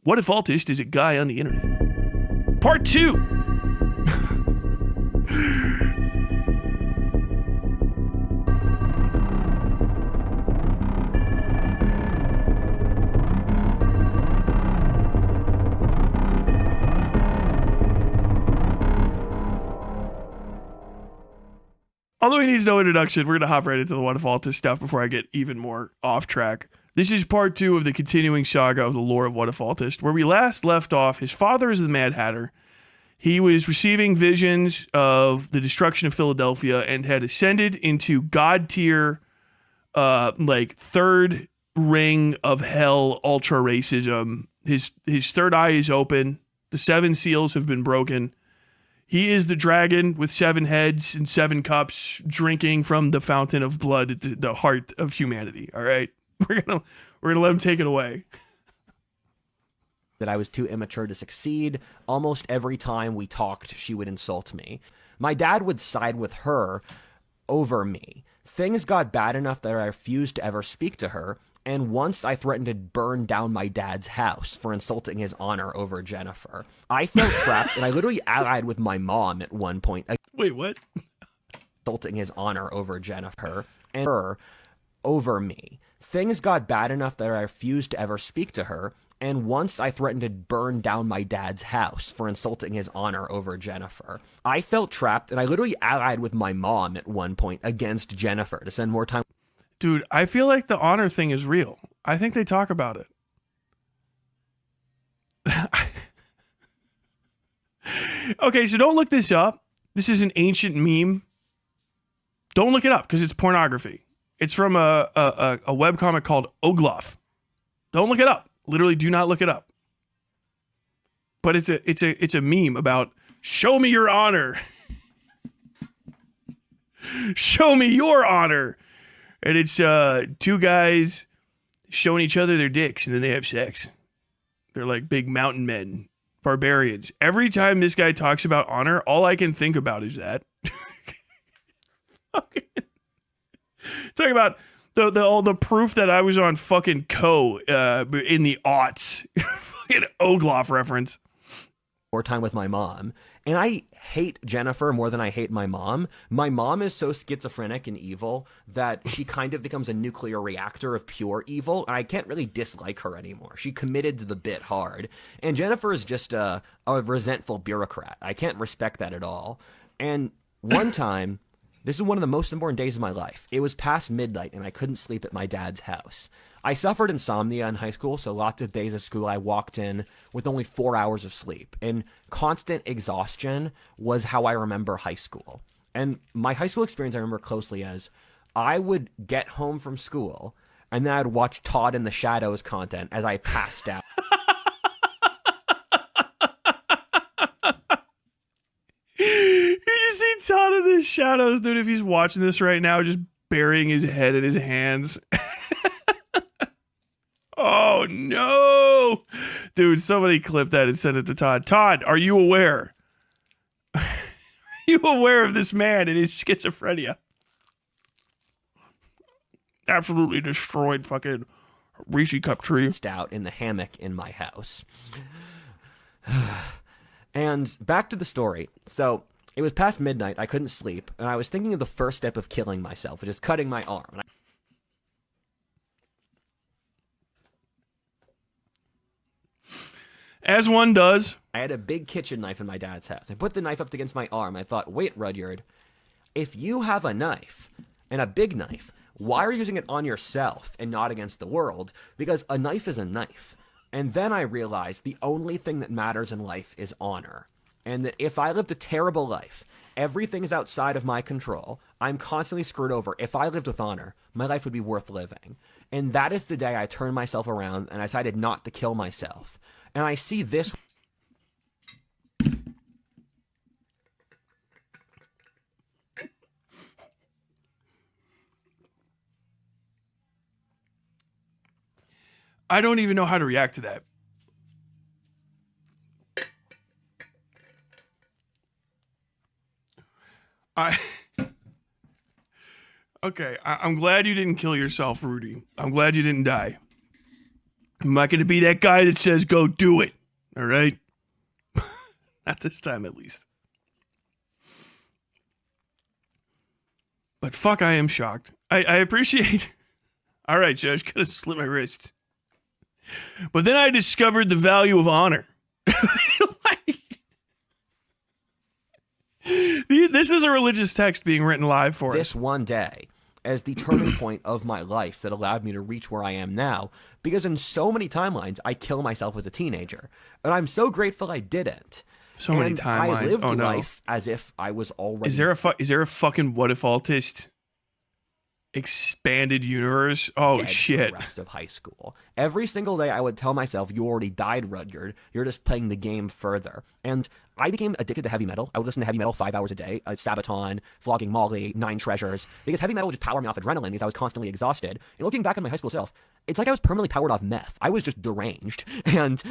Whatifalthist is a guy on the internet. Part 2. Although he needs no introduction, we're going to hop right into the Whatifalthist stuff before I get even more off track. This is part 2 of the continuing saga of the lore of Whatifalthist. Where we last left off, his father is the Mad Hatter. He was receiving visions of the destruction of Philadelphia and had ascended into god tier, third ring of hell ultra racism. His third eye is open. The 7 seals have been broken. He is the dragon with 7 heads and 7 cups, drinking from the fountain of blood at the heart of humanity. All right, we're gonna let him take it away. That I was too immature to succeed. Almost every time we talked, she would insult me. My dad would side with her over me. Things got bad enough that I refused to ever speak to her. And once I threatened to burn down my dad's house for insulting his honor over Jennifer. I felt trapped, and I literally allied with my mom at one point. Wait, what? Insulting his honor over Jennifer and her over me. Things got bad enough that I refused to ever speak to her. And once I threatened to burn down my dad's house for insulting his honor over Jennifer. I felt trapped, and I literally allied with my mom at one point against Jennifer to spend more time. Dude, I feel like the honor thing is real. I think they talk about it. Okay, so don't look this up. This is an ancient meme. Don't look it up because it's pornography. It's from a webcomic called Ogloff. Don't look it up. Literally, do not look it up. But it's a meme about show me your honor. Show me your honor. And it's 2 guys showing each other their dicks, and then they have sex. They're like big mountain men, barbarians. Every time this guy talks about honor, all I can think about is that. Talking about all the proof that I was on fucking in the aughts. Fucking Ogloff reference. More time with my mom. And I hate Jennifer more than I hate my mom. My mom is so schizophrenic and evil that she kind of becomes a nuclear reactor of pure evil. And I can't really dislike her anymore. She committed to the bit hard. And Jennifer is just a resentful bureaucrat. I can't respect that at all. And one time, this is one of the most important days of my life. It was past midnight and I couldn't sleep at my dad's house. I suffered insomnia in high school, so lots of days of school I walked in with only 4 hours of sleep. And constant exhaustion was how I remember high school. And my high school experience I remember closely as I would get home from school and then I'd watch Todd in the Shadows content as I passed out. You just see Todd in the Shadows, dude, if he's watching this right now, just burying his head in his hands. Oh, no. Dude, somebody clip that and send it to Todd. Todd, are you aware? Are you aware of this man and his schizophrenia? Absolutely destroyed fucking Reese cup tree. Out in the hammock in my house. And back to the story. So it was past midnight. I couldn't sleep. And I was thinking of the first step of killing myself, which is cutting my arm. And as one does. I had a big kitchen knife in my dad's house. I put the knife up against my arm. I thought, wait, Rudyard, if you have a knife and a big knife, why are you using it on yourself and not against the world? Because a knife is a knife. And then I realized the only thing that matters in life is honor. And that if I lived a terrible life, everything is outside of my control, I'm constantly screwed over. If I lived with honor, my life would be worth living. And that is the day I turned myself around and I decided not to kill myself. And I see this. I don't even know how to react to that. Okay, I'm glad you didn't kill yourself, Rudy. I'm glad you didn't die. I'm not going to be that guy that says, go do it. All right? Not this time, at least. But fuck, I am shocked. I appreciate... All right, Judge, could have slit my wrist. But then I discovered the value of honor. This is a religious text being written live for us. This one day as the turning point of my life that allowed me to reach where I am now, because in so many timelines, I kill myself as a teenager. And I'm so grateful I didn't. So many And timelines. I lived Oh, no. life as if I was already... Is there a fucking Whatifalthist expanded universe? Oh, dead shit. For the rest of high school. Every single day I would tell myself, you already died, Rudyard. You're just playing the game further. And I became addicted to heavy metal. I would listen to heavy metal 5 hours a day, Sabaton, Flogging Molly, Nine Treasures, because heavy metal would just power me off adrenaline because I was constantly exhausted. And looking back on my high school self, it's like I was permanently powered off meth. I was just deranged. And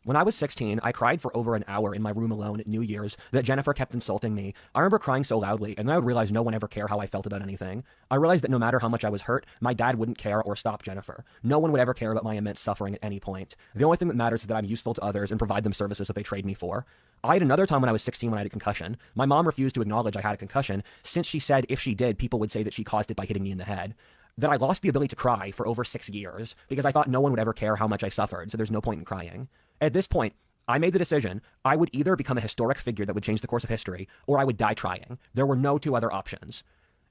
when I was 16, I cried for over an hour in my room alone at New Year's that Jennifer kept insulting me. I remember crying so loudly, and then I would realize no one ever cared how I felt about anything. I realized that no matter how much I was hurt, my dad wouldn't care or stop Jennifer. No one would ever care about my immense suffering at any point. The only thing that matters is that I'm useful to others and provide them services that they trade me for. I had another time when I was 16 when I had a concussion. My mom refused to acknowledge I had a concussion, since she said if she did, people would say that she caused it by hitting me in the head. That I lost the ability to cry for over 6 years because I thought no one would ever care how much I suffered, so there's no point in crying. At this point, I made the decision I would either become a historic figure that would change the course of history, or I would die trying. There were no two other options.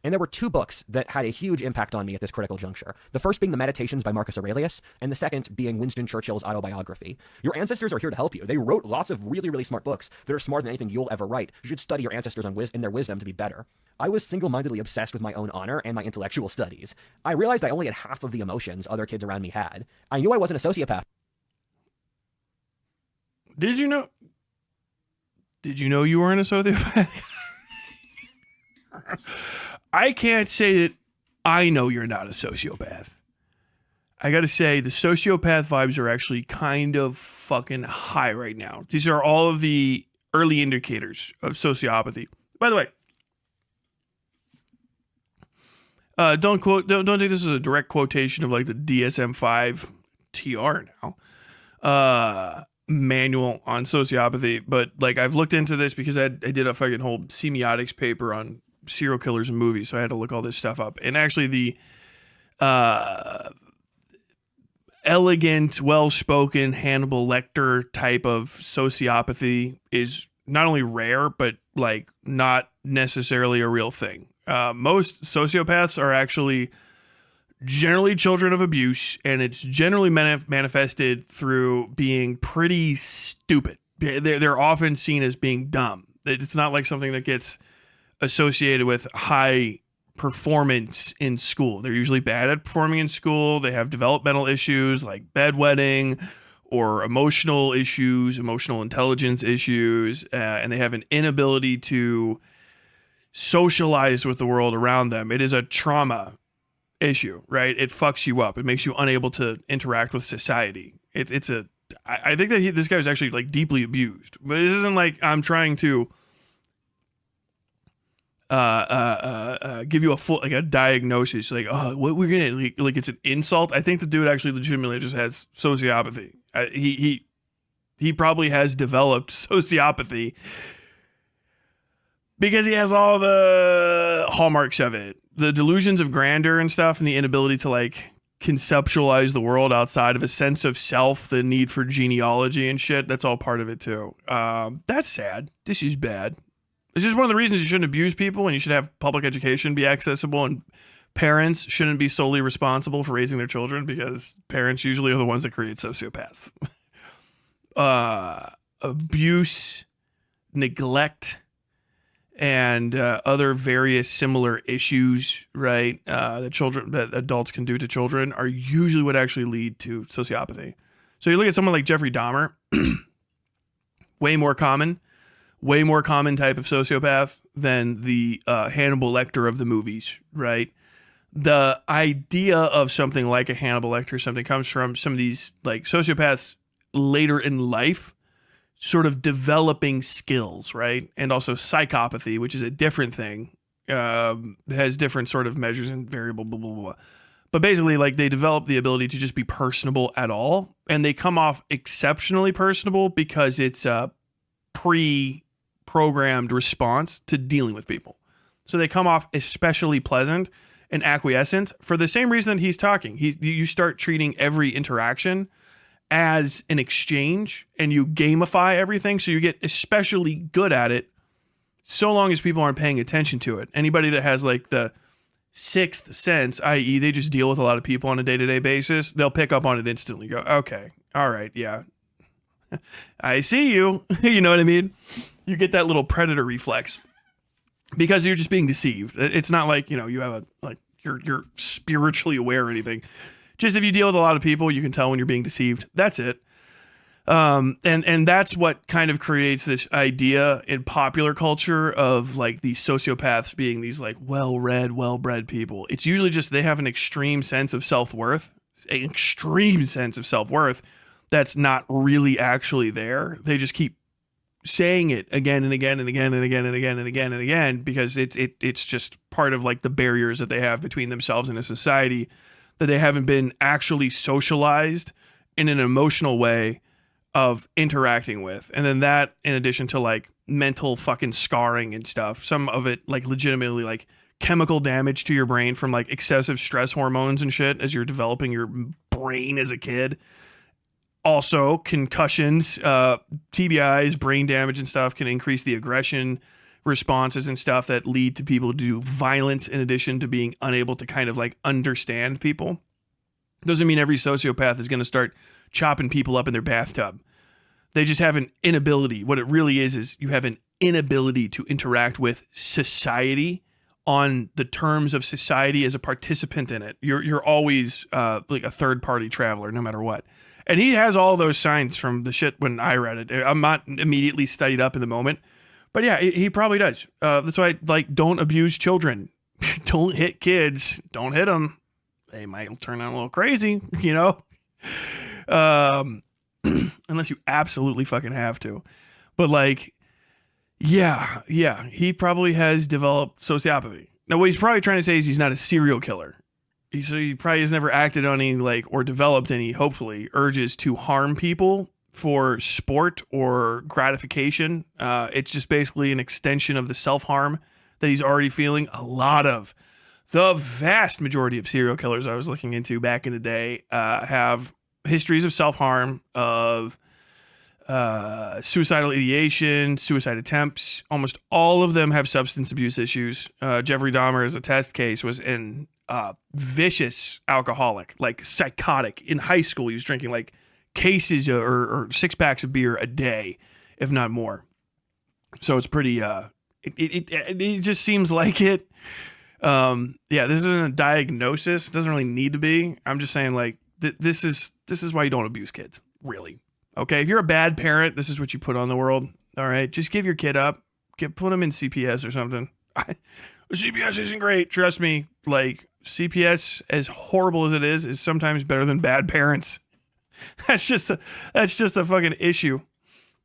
And there were 2 books that had a huge impact on me at this critical juncture. The first being the Meditations by Marcus Aurelius, and the second being Winston Churchill's autobiography. Your ancestors are here to help you. They wrote lots of really, really smart books that are smarter than anything you'll ever write. You should study your ancestors and their wisdom to be better. I was single-mindedly obsessed with my own honor and my intellectual studies. I realized I only had half of the emotions other kids around me had. I knew I wasn't a sociopath. Did you know you weren't a sociopath? I can't say that I know you're not a sociopath. I gotta say, the sociopath vibes are actually kind of fucking high right now. These are all of the early indicators of sociopathy. By the way, don't take this as a direct quotation of like the DSM-5 TR now. Manual on sociopathy, but like I've looked into this because I did a fucking whole semiotics paper on serial killers and movies, so I had to look all this stuff up. And actually the elegant, well-spoken Hannibal Lecter type of sociopathy is not only rare, but like not necessarily a real thing. Most sociopaths are actually generally children of abuse, and it's generally manifested through being pretty stupid. They're often seen as being dumb. It's not like something that gets associated with high performance in school. They're usually bad at performing in school. They have developmental issues like bedwetting or emotional issues, emotional intelligence issues, and they have an inability to socialize with the world around them. It is a trauma issue, right? It fucks you up. It makes you unable to interact with society. I think that this guy was actually like deeply abused. But this isn't like I'm trying to give you a full like a diagnosis. Like, oh, what we're gonna like it's an insult. I think the dude actually legitimately just has sociopathy. He probably has developed sociopathy because he has all the hallmarks of it. The delusions of grandeur and stuff, and the inability to like conceptualize the world outside of a sense of self, the need for genealogy and shit. That's all part of it too. That's sad. This is bad. It's just one of the reasons you shouldn't abuse people, and you should have public education be accessible, and parents shouldn't be solely responsible for raising their children, because parents usually are the ones that create sociopaths. Abuse, neglect, and other various similar issues, right? That adults can do to children are usually what actually lead to sociopathy. So you look at someone like Jeffrey Dahmer, way more common type of sociopath than the Hannibal Lecter of the movies, right? The idea of something like a Hannibal Lecter or something comes from some of these like sociopaths later in life sort of developing skills, right? And also psychopathy, which is a different thing, has different sort of measures and variable, blah, blah, blah. But basically, like, they develop the ability to just be personable at all, and they come off exceptionally personable because it's a pre-programmed response to dealing with people. So they come off especially pleasant and acquiescent for the same reason that he's talking. You start treating every interaction as an exchange, and you gamify everything, so you get especially good at it so long as people aren't paying attention to it. Anybody that has like the sixth sense, i.e. they just deal with a lot of people on a day-to-day basis, they'll pick up on it instantly. Go, okay, all right, yeah. I see you. You know what I mean? You get that little predator reflex because you're just being deceived. It's not like, you know, you have you're spiritually aware or anything. Just if you deal with a lot of people, you can tell when you're being deceived. That's it. And that's what kind of creates this idea in popular culture of like these sociopaths being these like well-read, well-bred people. It's usually just they have an extreme sense of self-worth, that's not really actually there. They just keep saying it again and again and again and again and again and again and again because it's just part of like the barriers that they have between themselves and a society that they haven't been actually socialized in an emotional way of interacting with. And then that, in addition to like mental fucking scarring and stuff, some of it like legitimately like chemical damage to your brain from like excessive stress hormones and shit as you're developing your brain as a kid. Also, concussions, TBIs, brain damage and stuff can increase the aggression responses and stuff that lead to people to do violence in addition to being unable to kind of like understand people. Doesn't mean every sociopath is going to start chopping people up in their bathtub. They just have an inability. What it really is you have an inability to interact with society on the terms of society as a participant in it. You're always like a third party traveler no matter what. And he has all those signs from the shit when I read it. I'm not immediately studied up in the moment. But yeah, he probably does. That's why, like, don't abuse children. Don't hit kids. Don't hit them. They might turn out a little crazy, you know? Unless you absolutely fucking have to. But, like, yeah, he probably has developed sociopathy. Now, what he's probably trying to say is he's not a serial killer. So he probably has never acted on any, like, or developed any, hopefully, urges to harm people for sport or gratification. It's just basically an extension of the self-harm that he's already feeling. A lot of the vast majority of serial killers I was looking into back in the day have histories of self-harm, of suicidal ideation, suicide attempts. Almost all of them have substance abuse issues. Jeffrey Dahmer, as a test case, was an vicious alcoholic, like psychotic. In high school, he was drinking like cases or 6-packs of beer a day, if not more. So it's pretty, it just seems like it. Yeah, this isn't a diagnosis. It doesn't really need to be. I'm just saying, like, this is why you don't abuse kids, really. Okay, if you're a bad parent, this is what you put on the world. All right, just give your kid up. Put them in CPS or something. CPS isn't great, trust me. Like, CPS, as horrible as it is sometimes better than bad parents. That's just a fucking issue.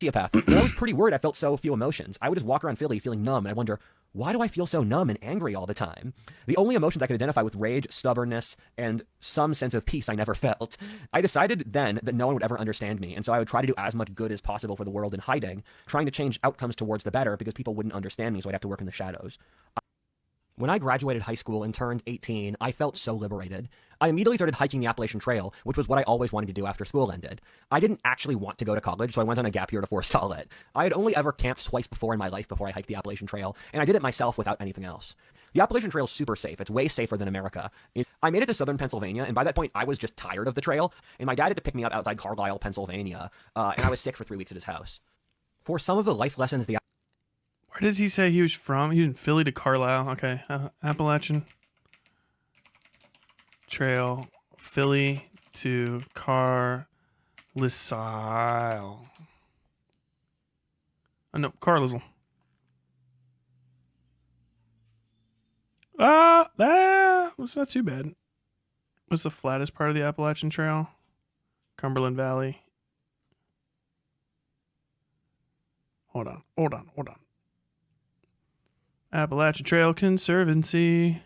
Sociopath. When I was pretty worried, I felt so few emotions. I would just walk around Philly feeling numb, and I wonder, why do I feel so numb and angry all the time? The only emotions I could identify with rage, stubbornness, and some sense of peace I never felt. I decided then that no one would ever understand me, and so I would try to do as much good as possible for the world in hiding, trying to change outcomes towards the better because people wouldn't understand me, so I'd have to work in the shadows. When I graduated high school and turned 18, I felt so liberated. I immediately started hiking the Appalachian Trail, which was what I always wanted to do after school ended. I didn't actually want to go to college, so I went on a gap year to forestall it. I had only ever camped twice before in my life before I hiked the Appalachian Trail, and I did it myself without anything else. The Appalachian Trail is super safe. It's way safer than America. I made it to southern Pennsylvania, and by that point, I was just tired of the trail, and my dad had to pick me up outside Carlisle, Pennsylvania, and I was sick for 3 weeks at his house. For some of the life lessons Where does he say he was from? He was in Philly to Carlisle. Okay. Appalachian Trail, Philly to Carlisle. Oh, no, Carlisle. That's not too bad. What's the flattest part of the Appalachian Trail? Cumberland Valley. Hold on. Appalachian Trail Conservancy.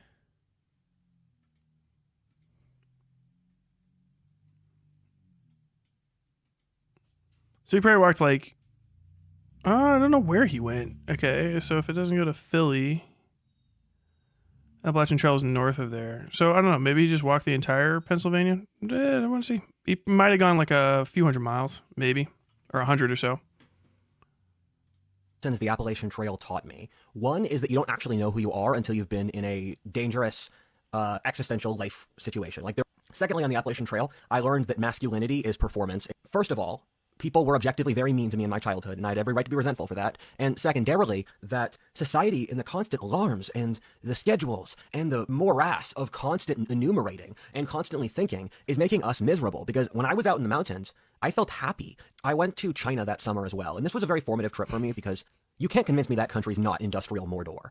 So he probably walked like, I don't know where he went. Okay, so if it doesn't go to Philly, Appalachian Trail is north of there. So I don't know. Maybe he just walked the entire Pennsylvania. I want to see. He might have gone like a few hundred miles, maybe, or 100 or so. The Appalachian Trail taught me. One is that you don't actually know who you are until you've been in a dangerous, existential life situation. Secondly, on the Appalachian Trail, I learned that masculinity is performance. First of all, people were objectively very mean to me in my childhood, and I had every right to be resentful for that. And secondarily, that society and the constant alarms and the schedules and the morass of constant enumerating and constantly thinking is making us miserable. Because when I was out in the mountains, I felt happy. I went to China that summer as well, and this was a very formative trip for me because you can't convince me that country's not industrial Mordor.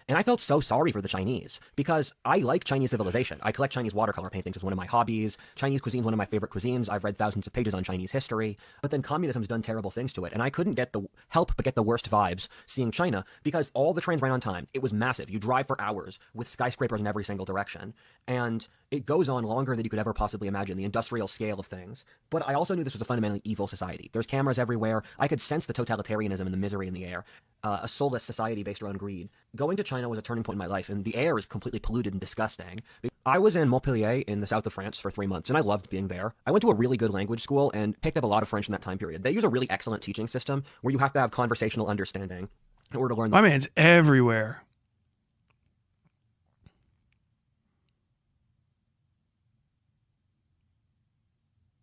And I felt so sorry for the Chinese because I like Chinese civilization. I collect Chinese watercolor paintings as one of my hobbies. Chinese cuisine is one of my favorite cuisines. I've read thousands of pages on Chinese history. But then communism's done terrible things to it. And I couldn't get the help but get the worst vibes seeing China because all the trains ran on time. It was massive. You drive for hours with skyscrapers in every single direction. And it goes on longer than you could ever possibly imagine, the industrial scale of things. But I also knew this was a fundamentally evil society. There's cameras everywhere. I could sense the totalitarianism and the misery in the air. A soulless society based around greed. Going to China was a turning point in my life, and the air is completely polluted and disgusting. I was in Montpellier in the south of France for 3 months, and I loved being there. I went to a really good language school and picked up a lot of French in that time period. They use a really excellent teaching system where you have to have conversational understanding in order to learn. My man's everywhere.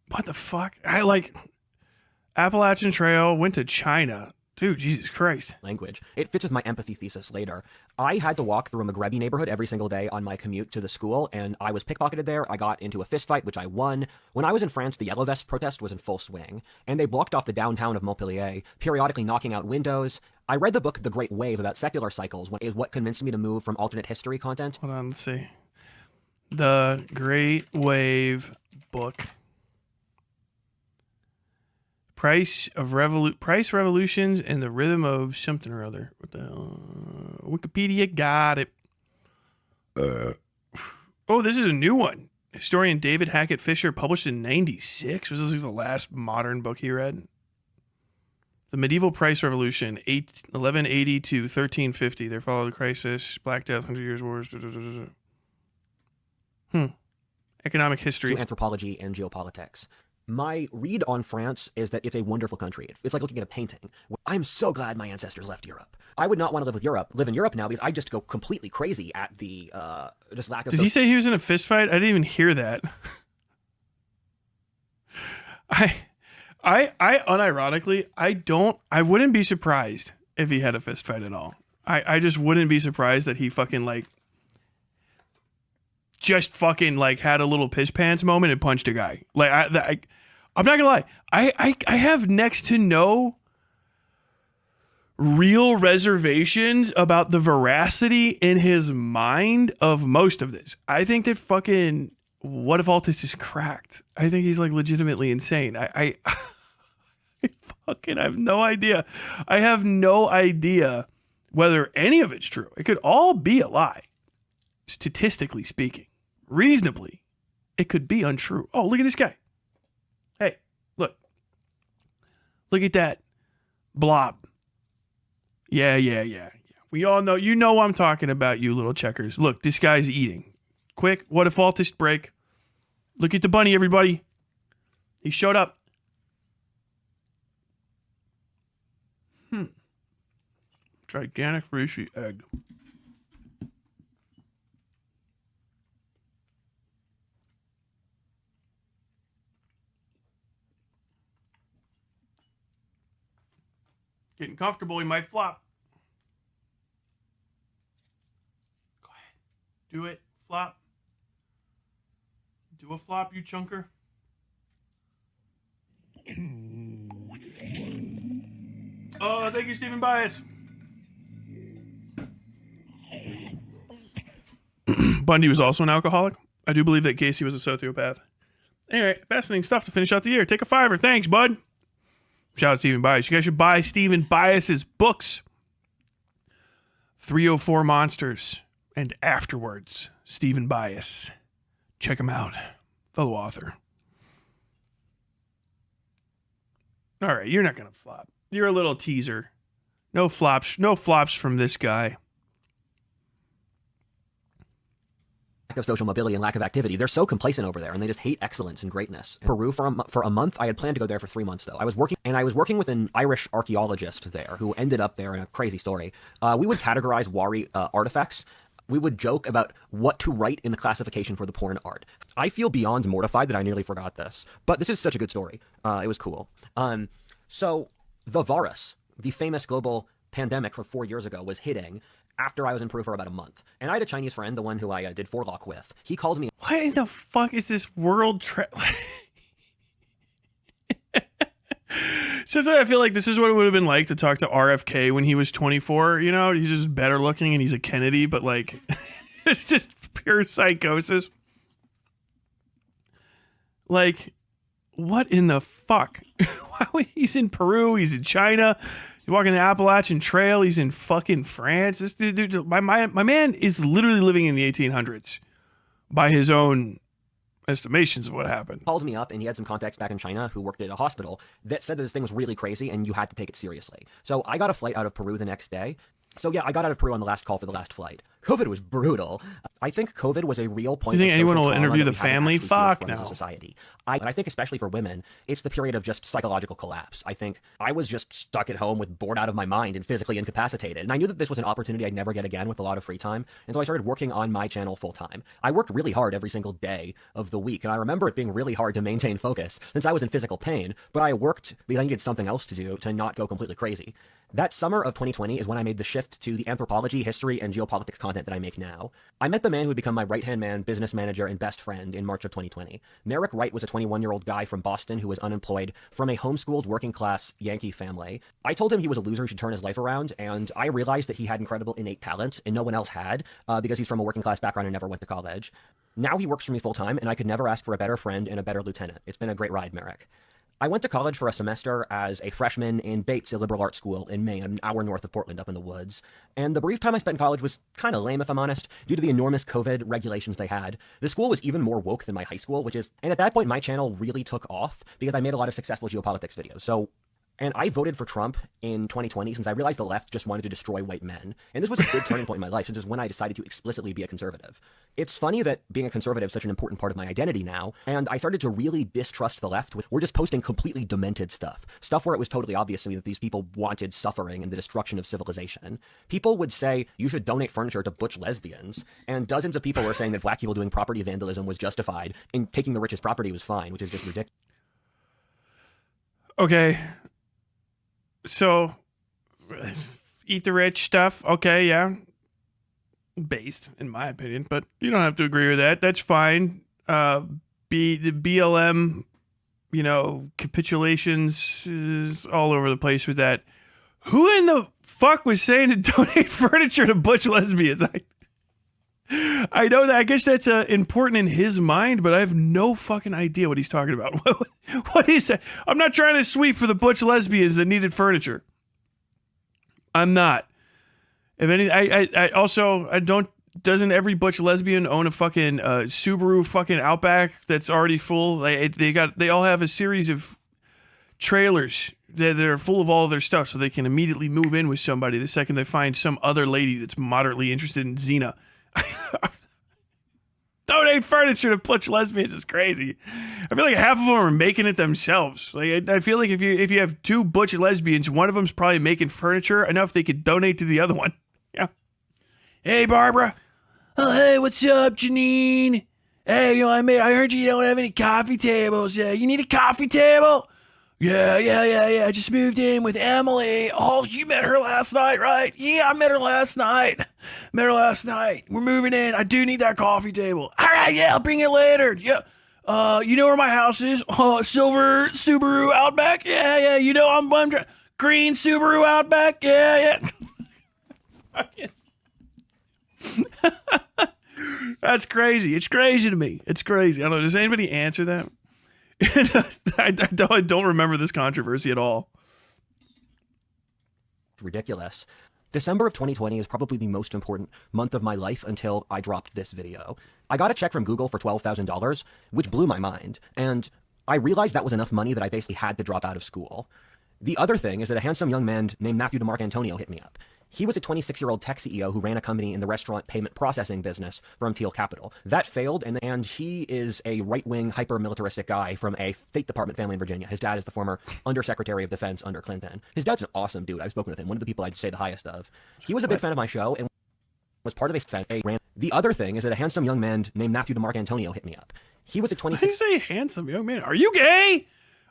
What the fuck? I like Appalachian Trail, went to China. Dude, Jesus Christ. Language. It fits with my empathy thesis later. I had to walk through a Maghrebi neighborhood every single day on my commute to the school, and I was pickpocketed there. I got into a fist fight, which I won. When I was in France, the Yellow Vest protest was in full swing, and they blocked off the downtown of Montpellier, periodically knocking out windows. I read the book The Great Wave about secular cycles, is what convinced me to move from alternate history content. Hold on, let's see. The Great Wave book. Price revolutions and the rhythm of something or other. What the hell? Wikipedia got it. Oh, this is a new one. Historian David Hackett Fisher, published in 96. Was this like the last modern book he read? The Medieval Price Revolution, 1180 to 1350. There followed a crisis, Black Death, 100 Years' Wars. Economic history. To anthropology and geopolitics. My read on France is that it's a wonderful country. It's like looking at a painting. I'm so glad my ancestors left Europe. I would not want to live in Europe now because I just go completely crazy at the just lack of... Did he say he was in a fist fight? I didn't even hear that. I unironically, I wouldn't be surprised if he had a fist fight at all. I just wouldn't be surprised that he fucking like just fucking like had a little piss pants moment and punched a guy. Like I'm not gonna lie, I have next to no real reservations about the veracity in his mind of most of this. I think that fucking Whatifalthist is cracked. I think he's like legitimately insane. I fucking have no idea. I have no idea whether any of it's true. It could all be a lie, statistically speaking. Reasonably, it could be untrue. Oh, look at this guy. Hey, look. Look at that blob. Yeah. We all know. You know what I'm talking about, you little checkers. Look, this guy's eating. Quick, Whatifalthist break. Look at the bunny, everybody. He showed up. Gigantic fishy egg. Getting comfortable, he might flop. Go ahead. Do it. Flop. Do a flop, you chunker. Oh, thank you, Stephen Bias. Bundy was also an alcoholic. I do believe that Casey was a sociopath. Anyway, fascinating stuff to finish out the year. Take a $5. Thanks, bud. Shout out to Stephen Bias. You guys should buy Stephen Bias's books. 304 Monsters and Afterwards. Stephen Bias. Check him out. Fellow author. All right, you're not gonna flop. You're a little teaser. No flops. No flops from this guy. Lack of social mobility and lack of activity. They're so complacent over there, and they just hate excellence and greatness. Peru for a month. I had planned to go there for 3 months, though. I was working with an Irish archaeologist there who ended up there in a crazy story. We would categorize Wari artifacts. We would joke about what to write in the classification for the porn art. I feel beyond mortified that I nearly forgot this, but this is such a good story. It was cool. So the virus, the famous global pandemic from 4 years ago, was hitting after I was in Peru for about a month. And I had a Chinese friend, the one who I did forelock with. He called me. What in the fuck is this world trend? Sometimes I feel like this is what it would have been like to talk to RFK when he was 24. You know, he's just better looking and he's a Kennedy, but like, it's just pure psychosis. Like, what in the fuck? He's in Peru, he's in China. He's walking the Appalachian Trail. He's in fucking France. This dude, my man is literally living in the 1800s by his own estimations of what happened. Called me up, and he had some contacts back in China who worked at a hospital that said that this thing was really crazy and you had to take it seriously. So I got a flight out of Peru the next day. So yeah, I got out of Peru on the last call for the last flight. COVID was brutal. I think COVID was a real point. Do you think anyone will interview the we family? Fuck no. Society. I think especially for women, it's the period of just psychological collapse. I think I was just stuck at home with bored out of my mind and physically incapacitated. And I knew that this was an opportunity I'd never get again with a lot of free time. And so I started working on my channel full time. I worked really hard every single day of the week. And I remember it being really hard to maintain focus since I was in physical pain. But I worked because I needed something else to do to not go completely crazy. That summer of 2020 is when I made the shift to the anthropology, history, and geopolitics content that I make now. I met the man who would become my right-hand man, business manager, and best friend in March of 2020. Merrick Wright was a 21-year-old guy from Boston who was unemployed from a homeschooled working-class Yankee family. I told him he was a loser who should turn his life around, and I realized that he had incredible innate talent, and no one else had, because he's from a working-class background and never went to college. Now he works for me full-time, and I could never ask for a better friend and a better lieutenant. It's been a great ride, Merrick. I went to college for a semester as a freshman in Bates, a liberal arts school in Maine, an hour north of Portland up in the woods. And the brief time I spent in college was kind of lame, if I'm honest, due to the enormous COVID regulations they had. The school was even more woke than my high school, and at that point, my channel really took off because I made a lot of successful geopolitics videos. And I voted for Trump in 2020 since I realized the left just wanted to destroy white men. And this was a big turning point in my life since it's when I decided to explicitly be a conservative. It's funny that being a conservative is such an important part of my identity now, and I started to really distrust the left. We're just posting completely demented stuff. Stuff where it was totally obvious to me that these people wanted suffering and the destruction of civilization. People would say, you should donate furniture to butch lesbians, and dozens of people were saying that black people doing property vandalism was justified and taking the richest property was fine, which is just ridiculous. Okay. So, eat the rich stuff. Okay, yeah. Based, in my opinion, but you don't have to agree with that. That's fine. The BLM, capitulations is all over the place with that. Who in the fuck was saying to donate furniture to butch lesbians? I know that. I guess that's important in his mind, but I have no fucking idea what he's talking about. What he said? I'm not trying to sweep for the butch lesbians that needed furniture. I'm not. If any, I also don't. Doesn't every butch lesbian own a fucking Subaru fucking Outback that's already full? They all have a series of trailers that are full of all of their stuff, so they can immediately move in with somebody the second they find some other lady that's moderately interested in Xena. Donate furniture to butch lesbians is crazy. I feel like half of them are making it themselves. Like I feel like if you have two butch lesbians, one of them's probably making furniture enough they could donate to the other one. Yeah. Hey Barbara. Oh hey, what's up, Janine? Hey, I heard you don't have any coffee tables. Yeah, you need a coffee table? Yeah. I just moved in with Emily. Oh, you met her last night, right? Yeah, I met her last night. We're moving in. I do need that coffee table. All right, yeah, I'll bring it later. Yeah. You know where my house is? Silver Subaru Outback? Yeah. I'm green Subaru Outback? Yeah. That's crazy. It's crazy to me. It's crazy. I don't know. Does anybody answer that? I don't remember this controversy at all. Ridiculous. December of 2020 is probably the most important month of my life until I dropped this video. I got a check from Google for $12,000, which blew my mind, and I realized that was enough money that I basically had to drop out of school. The other thing is that a handsome young man named Matthew DeMarcantonio hit me up. He was a 26-year-old tech CEO who ran a company in the restaurant payment processing business from Teal Capital. That failed, and he is a right-wing, hyper-militaristic guy from a State Department family in Virginia. His dad is the former Undersecretary of Defense under Clinton. His dad's an awesome dude. I've spoken with him. One of the people I'd say the highest of. He was a big fan of my show and was part of a ran. The other thing is that a handsome young man named Matthew DeMarcantonio hit me up. He was a 26. Why do you say handsome young man? Are you gay?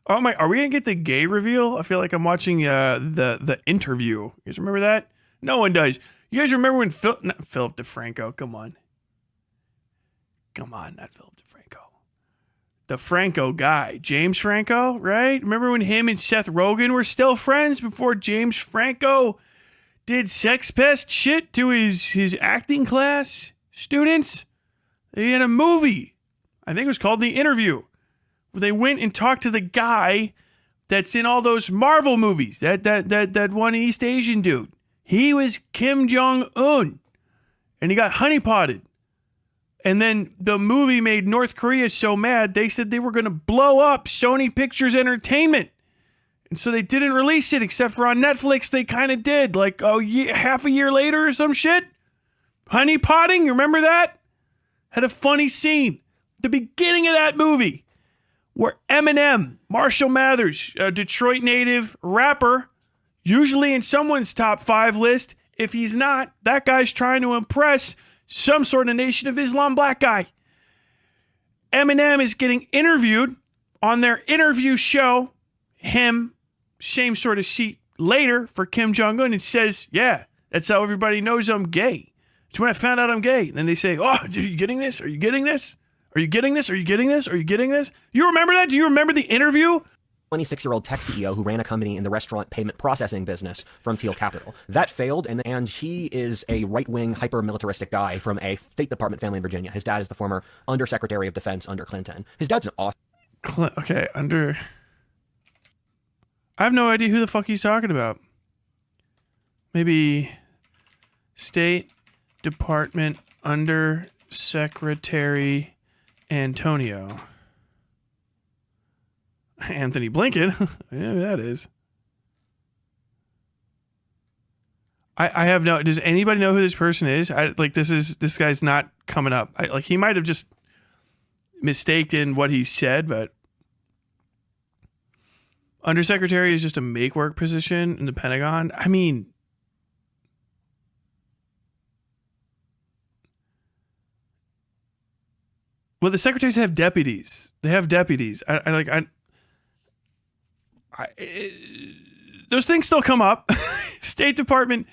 Oh my! Are we gonna get the gay reveal? I feel like I'm watching the interview. You guys remember that? No one does. You guys remember when Philip DeFranco? Come on, not Philip DeFranco. The Franco guy, James Franco, right? Remember when him and Seth Rogen were still friends before James Franco did sex pest shit to his acting class students? They had a movie. I think it was called The Interview. Where they went and talked to the guy that's in all those Marvel movies. That one East Asian dude. He was Kim Jong-un. And he got honeypotted. And then the movie made North Korea so mad, they said they were going to blow up Sony Pictures Entertainment. And so they didn't release it, except for on Netflix, they kind of did. Like, half a year later or some shit. Honeypotting, you remember that? Had a funny scene. The beginning of that movie. Where Eminem, Marshall Mathers, a Detroit native rapper, usually in someone's top 5 list. If he's not, that guy's trying to impress some sort of Nation of Islam black guy. Eminem is getting interviewed on their interview show. Him, same sort of seat later for Kim Jong-un, and says, yeah, that's how everybody knows I'm gay. It's when I found out I'm gay. And then they say, oh, are you getting this? Are you getting this? Are you getting this? Are you getting this? Are you getting this? You remember that? Do you remember the interview? 26-year-old tech CEO who ran a company in the restaurant payment processing business from Teal Capital. That failed, and he is a right-wing, hyper-militaristic guy from a State Department family in Virginia. His dad is the former Undersecretary of Defense under Clinton. His dad's an awesome... Okay, I have no idea who the fuck he's talking about. Maybe State Department Undersecretary Antonio. Anthony Blinken. Yeah, that is. I have no... Does anybody know who this person is? This guy's not coming up. He might have just mistaken what he said, but Undersecretary is just a make-work position in the Pentagon. I mean... Well, the secretaries have deputies. They have deputies. Those things still come up. State Department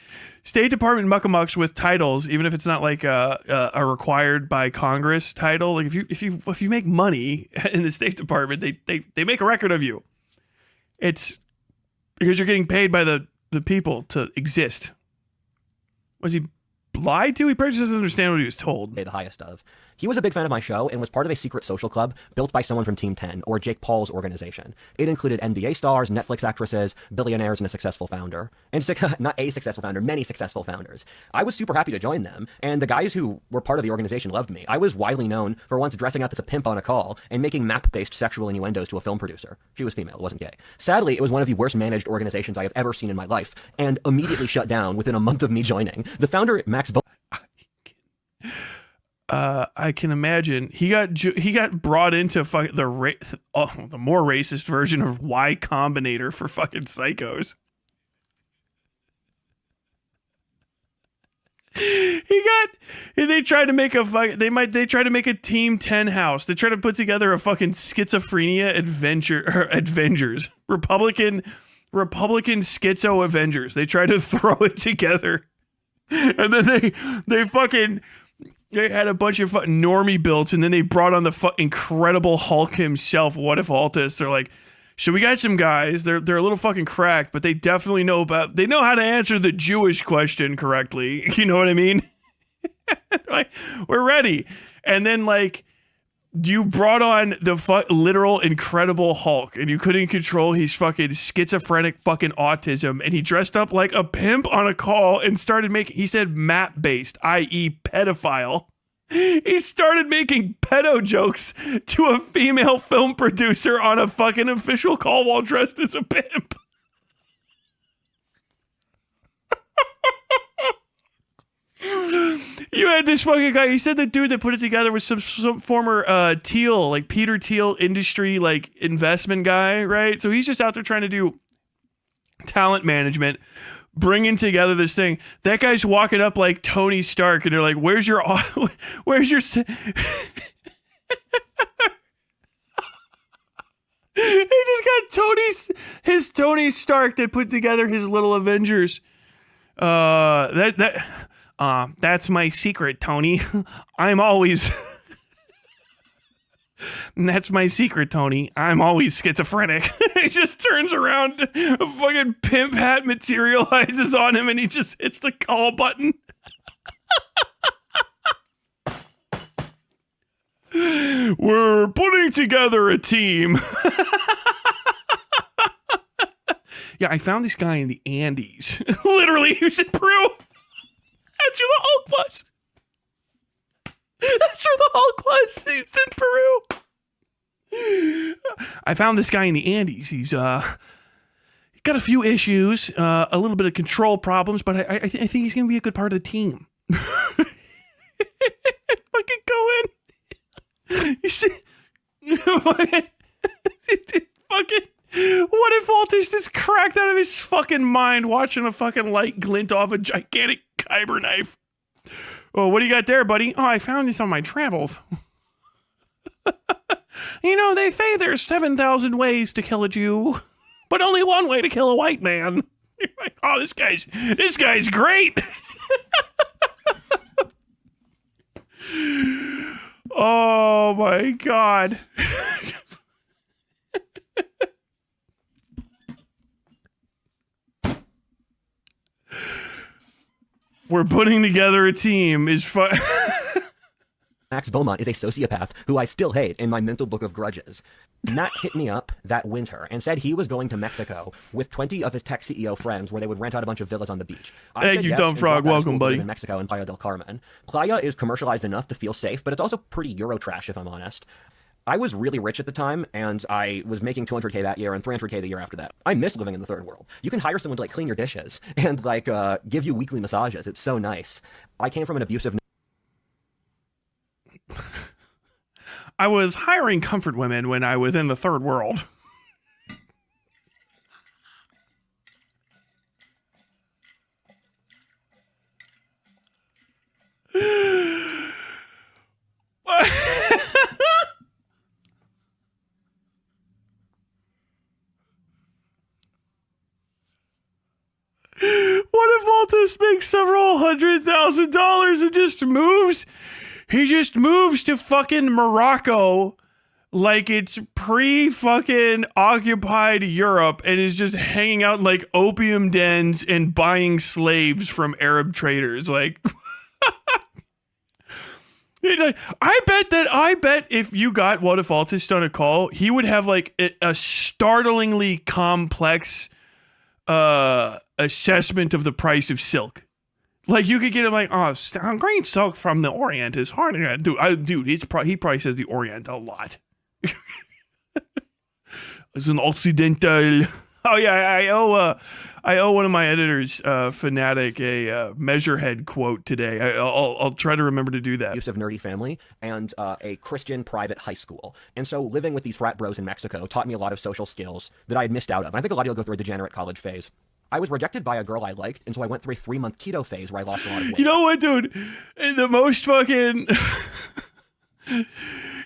muckamucks with titles, even if it's not like a required by Congress title. Like if you make money in the State Department, they make a record of you. It's because you're getting paid by the people to exist. Was he lied to? He probably just doesn't understand what he was told. The highest of. He was a big fan of my show and was part of a secret social club built by someone from Team 10, or Jake Paul's organization. It included NBA stars, Netflix actresses, billionaires, and a successful founder. And not a successful founder, many successful founders. I was super happy to join them, and the guys who were part of the organization loved me. I was widely known for once dressing up as a pimp on a call and making map-based sexual innuendos to a film producer. She was female, it wasn't gay. Sadly, it was one of the worst managed organizations I have ever seen in my life, and immediately shut down within a month of me joining. The founder, Max I can imagine he got brought into the more racist version of Y Combinator for fucking psychos. They tried to make a Team 10 house. They tried to put together a fucking schizophrenia Avengers. Republican schizo Avengers. They tried to throw it together. And then they had a bunch of fucking normie builds, and then they brought on the Incredible Hulk himself, Whatifalthist. They're like, so we got some guys, they're a little fucking cracked, but they definitely know how to answer the Jewish question correctly. You know what I mean? Like, we're ready. And then, like, you brought on the literal Incredible Hulk, and you couldn't control his fucking schizophrenic fucking autism, and he dressed up like a pimp on a call and started he said map-based, i.e. pedophile. He started making pedo jokes to a female film producer on a fucking official call while dressed as a pimp. You had this fucking guy. He said the dude that put it together was some former Thiel, like Peter Thiel industry, like investment guy, right? So he's just out there trying to do talent management, bringing together this thing. That guy's walking up like Tony Stark, and they're like, "Where's your, where's your?" He just got Tony Stark that put together his little Avengers. That's my secret, Tony. I'm always. That's my secret, Tony. I'm always schizophrenic. He just turns around, a fucking pimp hat materializes on him, and he just hits the call button. We're putting together a team. Yeah, I found this guy in the Andes. Literally, he was in Peru. That's where the Hulk was. That's where the Hulk was. He was in Peru. I found this guy in the Andes. He's got a few issues, a little bit of control problems, but I think he's going to be a good part of the team. Fucking go in. You see, fucking, Whatifalthist is cracked out of his fucking mind watching a fucking light glint off a gigantic kyber knife. Oh, what do you got there, buddy? Oh, I found this on my travels. You know, they say there's 7,000 ways to kill a Jew, but only one way to kill a white man. You're like, oh, this guy's great. Oh my God. We're putting together a team is fun. Max Beaumont is a sociopath who I still hate in my mental book of grudges. Matt hit me up that winter and said he was going to Mexico with 20 of his tech CEO friends where they would rent out a bunch of villas on the beach. Thank you, Dumb Frog. Welcome, buddy. In Mexico and Playa del Carmen. Playa is commercialized enough to feel safe, but it's also pretty Eurotrash, if I'm honest. I was really rich at the time, and I was making $200K that year and $300K the year after that. I miss living in the third world. You can hire someone to, like, clean your dishes and, like, give you weekly massages. It's so nice. I came from an abusive... I was hiring comfort women when I was in the third world. Whatifalthist makes several $100,000 and just moves? He just moves to fucking Morocco like it's pre-fucking occupied Europe and is just hanging out in like opium dens and buying slaves from Arab traders. Like, I bet if you got Whatifalthist on a call, he would have like a startlingly complex assessment of the price of silk. Like, you could get him like, oh, green silk from the Orient is hard. Dude, he probably says the Orient a lot. As an Occidental. Oh, yeah, I owe one of my editors, Fanatic, a Measurehead quote today. I'll try to remember to do that. Abusive, nerdy family and a Christian private high school. And so living with these frat bros in Mexico taught me a lot of social skills that I had missed out of. And I think a lot of you will go through a degenerate college phase. I was rejected by a girl I liked, and so I went through a 3-month keto phase where I lost a lot of weight. You know what, dude? The most fucking...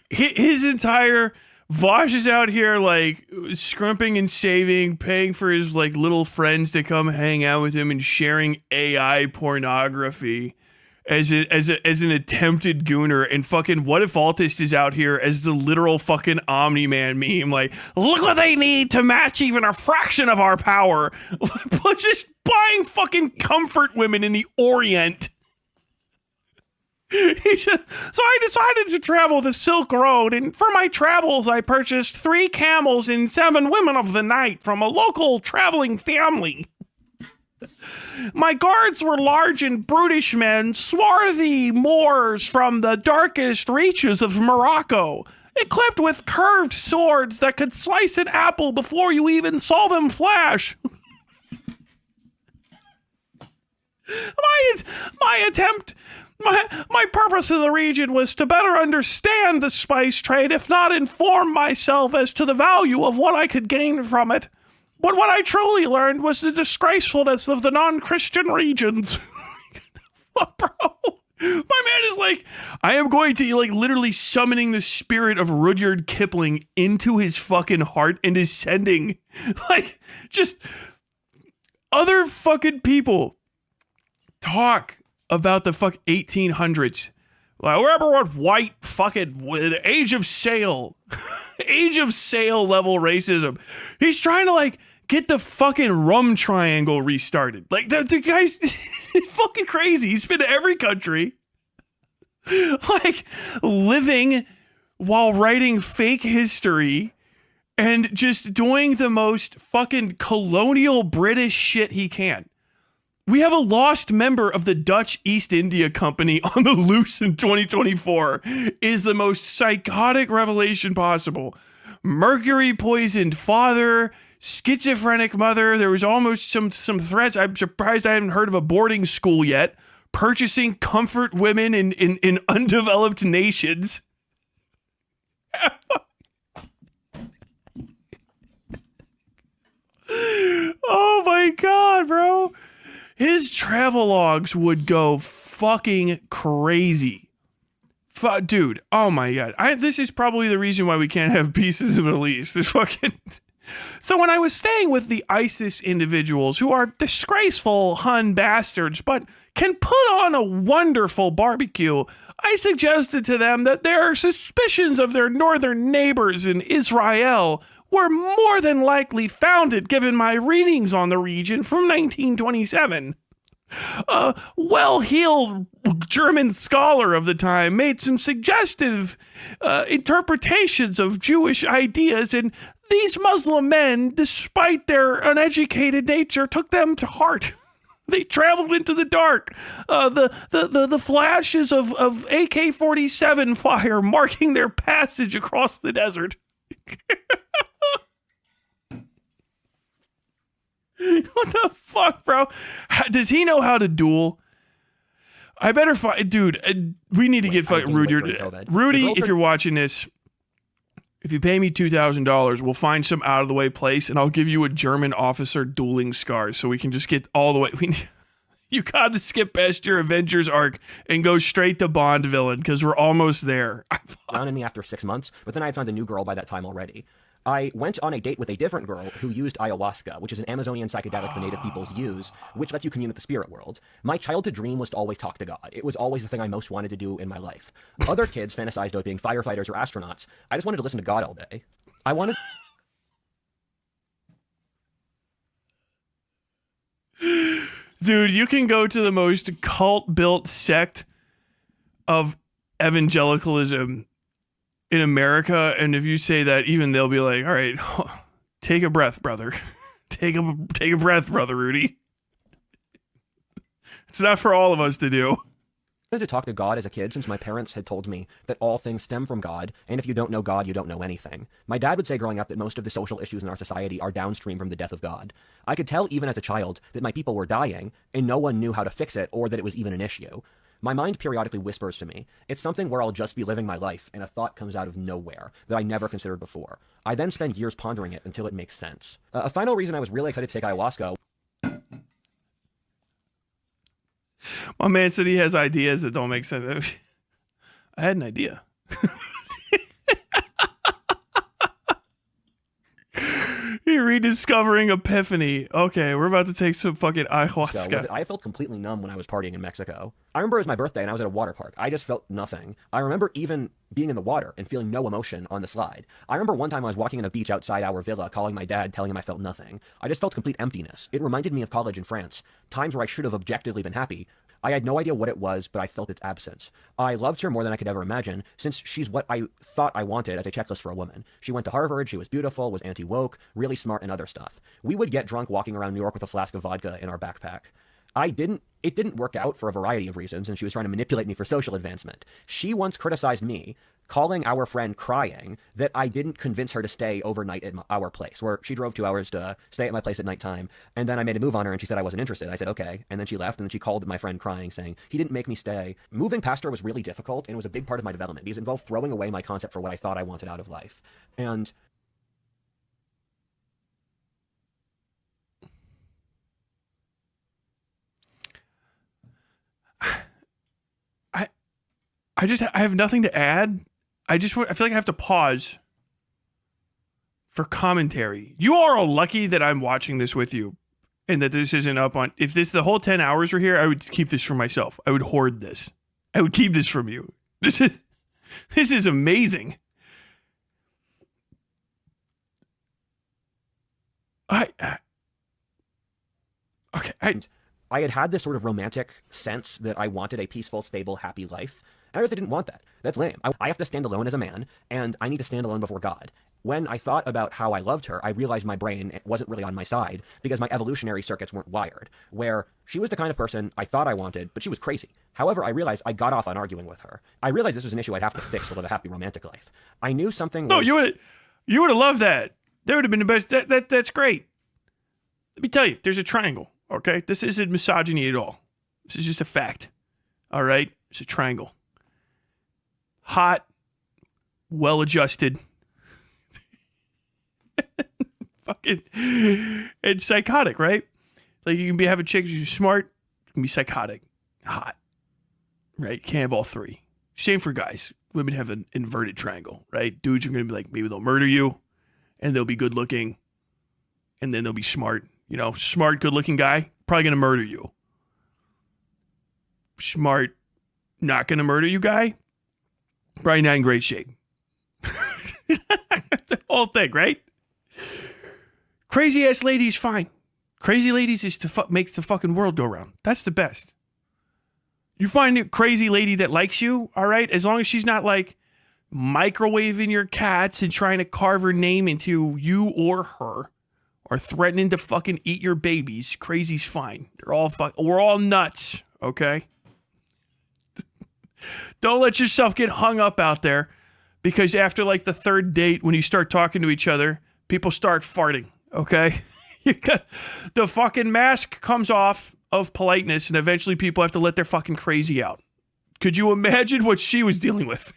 his entire... Vosh is out here, like, scrimping and saving, paying for his, like, little friends to come hang out with him and sharing AI pornography as an attempted gooner, and fucking Whatifalthist is out here as the literal fucking Omni-Man meme, like, look what they need to match even a fraction of our power. Just buying fucking comfort women in the Orient. So I decided to travel the Silk Road, and for my travels I purchased 3 camels and 7 women of the night from a local traveling family. My guards were large and brutish men, swarthy Moors from the darkest reaches of Morocco, equipped with curved swords that could slice an apple before you even saw them flash. My purpose in the region was to better understand the spice trade, if not inform myself as to the value of what I could gain from it. But what I truly learned was the disgracefulness of the non-Christian regions. What, bro? My man is like, I am going to, like, literally summoning the spirit of Rudyard Kipling into his fucking heart and is sending, like, just other fucking people talk about the fuck 1800s. Like, remember what white fucking age of sail level racism. He's trying to, like, get the fucking rum triangle restarted. Like, the guy's fucking crazy. He's been to every country, like, living while writing fake history and just doing the most fucking colonial British shit he can. We have a lost member of the Dutch East India Company on the loose in 2024 is the most psychotic revelation possible. Mercury poisoned father, schizophrenic mother. There was almost some threats. I'm surprised I haven't heard of a boarding school yet. Purchasing comfort women in undeveloped nations. Oh my God, bro. His travelogues would go fucking crazy. Dude, oh my God. This is probably the reason why we can't have peace in the Middle East. This fucking... So when I was staying with the ISIS individuals who are disgraceful Hun bastards but can put on a wonderful barbecue, I suggested to them that their suspicions of their northern neighbors in Israel were more than likely founded given my readings on the region from 1927. A well-heeled German scholar of the time made some suggestive interpretations of Jewish ideas, and these Muslim men, despite their uneducated nature, took them to heart. They traveled into the dark. The flashes of AK-47 fire marking their passage across the desert. What the fuck, bro? Does he know how to duel? I better find, dude. We need to get fucking Rudy. Rudy, if you're watching this, if you pay me $2,000, we'll find some out of the way place, and I'll give you a German officer dueling scars, so we can just get all the way. You got to skip past your Avengers arc and go straight to Bond villain because we're almost there. Down in me after 6 months, but then I had found a new girl by that time already. I went on a date with a different girl who used ayahuasca, which is an Amazonian psychedelic the native peoples use, which lets you commune with the spirit world. My childhood dream was to always talk to God. It was always the thing I most wanted to do in my life. Other kids fantasized about being firefighters or astronauts. I just wanted to listen to God all day. I wanted... Dude, you can go to the most cult-built sect of evangelicalism in America, and if you say that, even they'll be like, all right, take a breath, brother. Take a breath, brother Rudy. It's not for all of us to do. I wanted to talk to God as a kid since my parents had told me that all things stem from God, and if you don't know God, you don't know anything. My dad would say growing up that most of the social issues in our society are downstream from the death of God. I could tell even as a child that my people were dying, and no one knew how to fix it or that it was even an issue. My mind periodically whispers to me. It's something where I'll just be living my life, and a thought comes out of nowhere that I never considered before. I then spend years pondering it until it makes sense. A final reason I was really excited to take ayahuasca... My man said he has ideas that don't make sense. I had an idea. You're rediscovering epiphany. Okay, we're about to take some fucking ayahuasca. I felt completely numb when I was partying in Mexico. I remember it was my birthday and I was at a water park. I just felt nothing. I remember even being in the water and feeling no emotion on the slide. I remember one time I was walking on a beach outside our villa, calling my dad, telling him I felt nothing. I just felt complete emptiness. It reminded me of college in France, times where I should have objectively been happy. I had no idea what it was, but I felt its absence. I loved her more than I could ever imagine, since she's what I thought I wanted as a checklist for a woman. She went to Harvard, she was beautiful, was anti-woke, really smart and other stuff. We would get drunk walking around New York with a flask of vodka in our backpack. It didn't work out for a variety of reasons, and she was trying to manipulate me for social advancement. She once criticized me calling our friend crying that I didn't convince her to stay overnight at our place, where she drove 2 hours to stay at my place at nighttime. And then I made a move on her and she said I wasn't interested. I said, okay. And then she left and then she called my friend crying saying he didn't make me stay. Moving past her was really difficult and it was a big part of my development because it involved throwing away my concept for what I thought I wanted out of life. And I have nothing to add. I feel like I have to pause for commentary. You are all lucky that I'm watching this with you and that this isn't up on. If the whole 10 hours were here, I would keep this for myself. I would hoard this. I would keep this from you. This is amazing. I had this sort of romantic sense that I wanted a peaceful, stable, happy life. And I really didn't want that. That's lame. I have to stand alone as a man, and I need to stand alone before God. When I thought about how I loved her, I realized my brain wasn't really on my side because my evolutionary circuits weren't wired, where she was the kind of person I thought I wanted, but she was crazy. However, I realized I got off on arguing with her. I realized this was an issue I'd have to fix to live a happy romantic life. I knew something was... No, you would have loved that. That would have been the best. That's great. Let me tell you, there's a triangle, okay? This isn't misogyny at all. This is just a fact, all right? It's a triangle. Hot, well-adjusted, fucking, and psychotic, right? Like you can have a chick who's smart, you can be psychotic, hot, right? You can't have all three. Same for guys. Women have an inverted triangle, right? Dudes are going to be like, maybe they'll murder you, and they'll be good-looking, and then they'll be smart. You know, smart, good-looking guy, probably going to murder you. Smart, not going to murder you guy, probably not in great shape. The whole thing, right? Crazy ass ladies, fine. Crazy ladies is to makes the fucking world go round. That's the best. You find a crazy lady that likes you, all right? As long as she's not like microwaving your cats and trying to carve her name into you or her, or threatening to fucking eat your babies, crazy's fine. We're all nuts, okay? Don't let yourself get hung up out there because after like the third date, when you start talking to each other, people start farting, okay? The fucking mask comes off of politeness and eventually people have to let their fucking crazy out. Could you imagine what she was dealing with?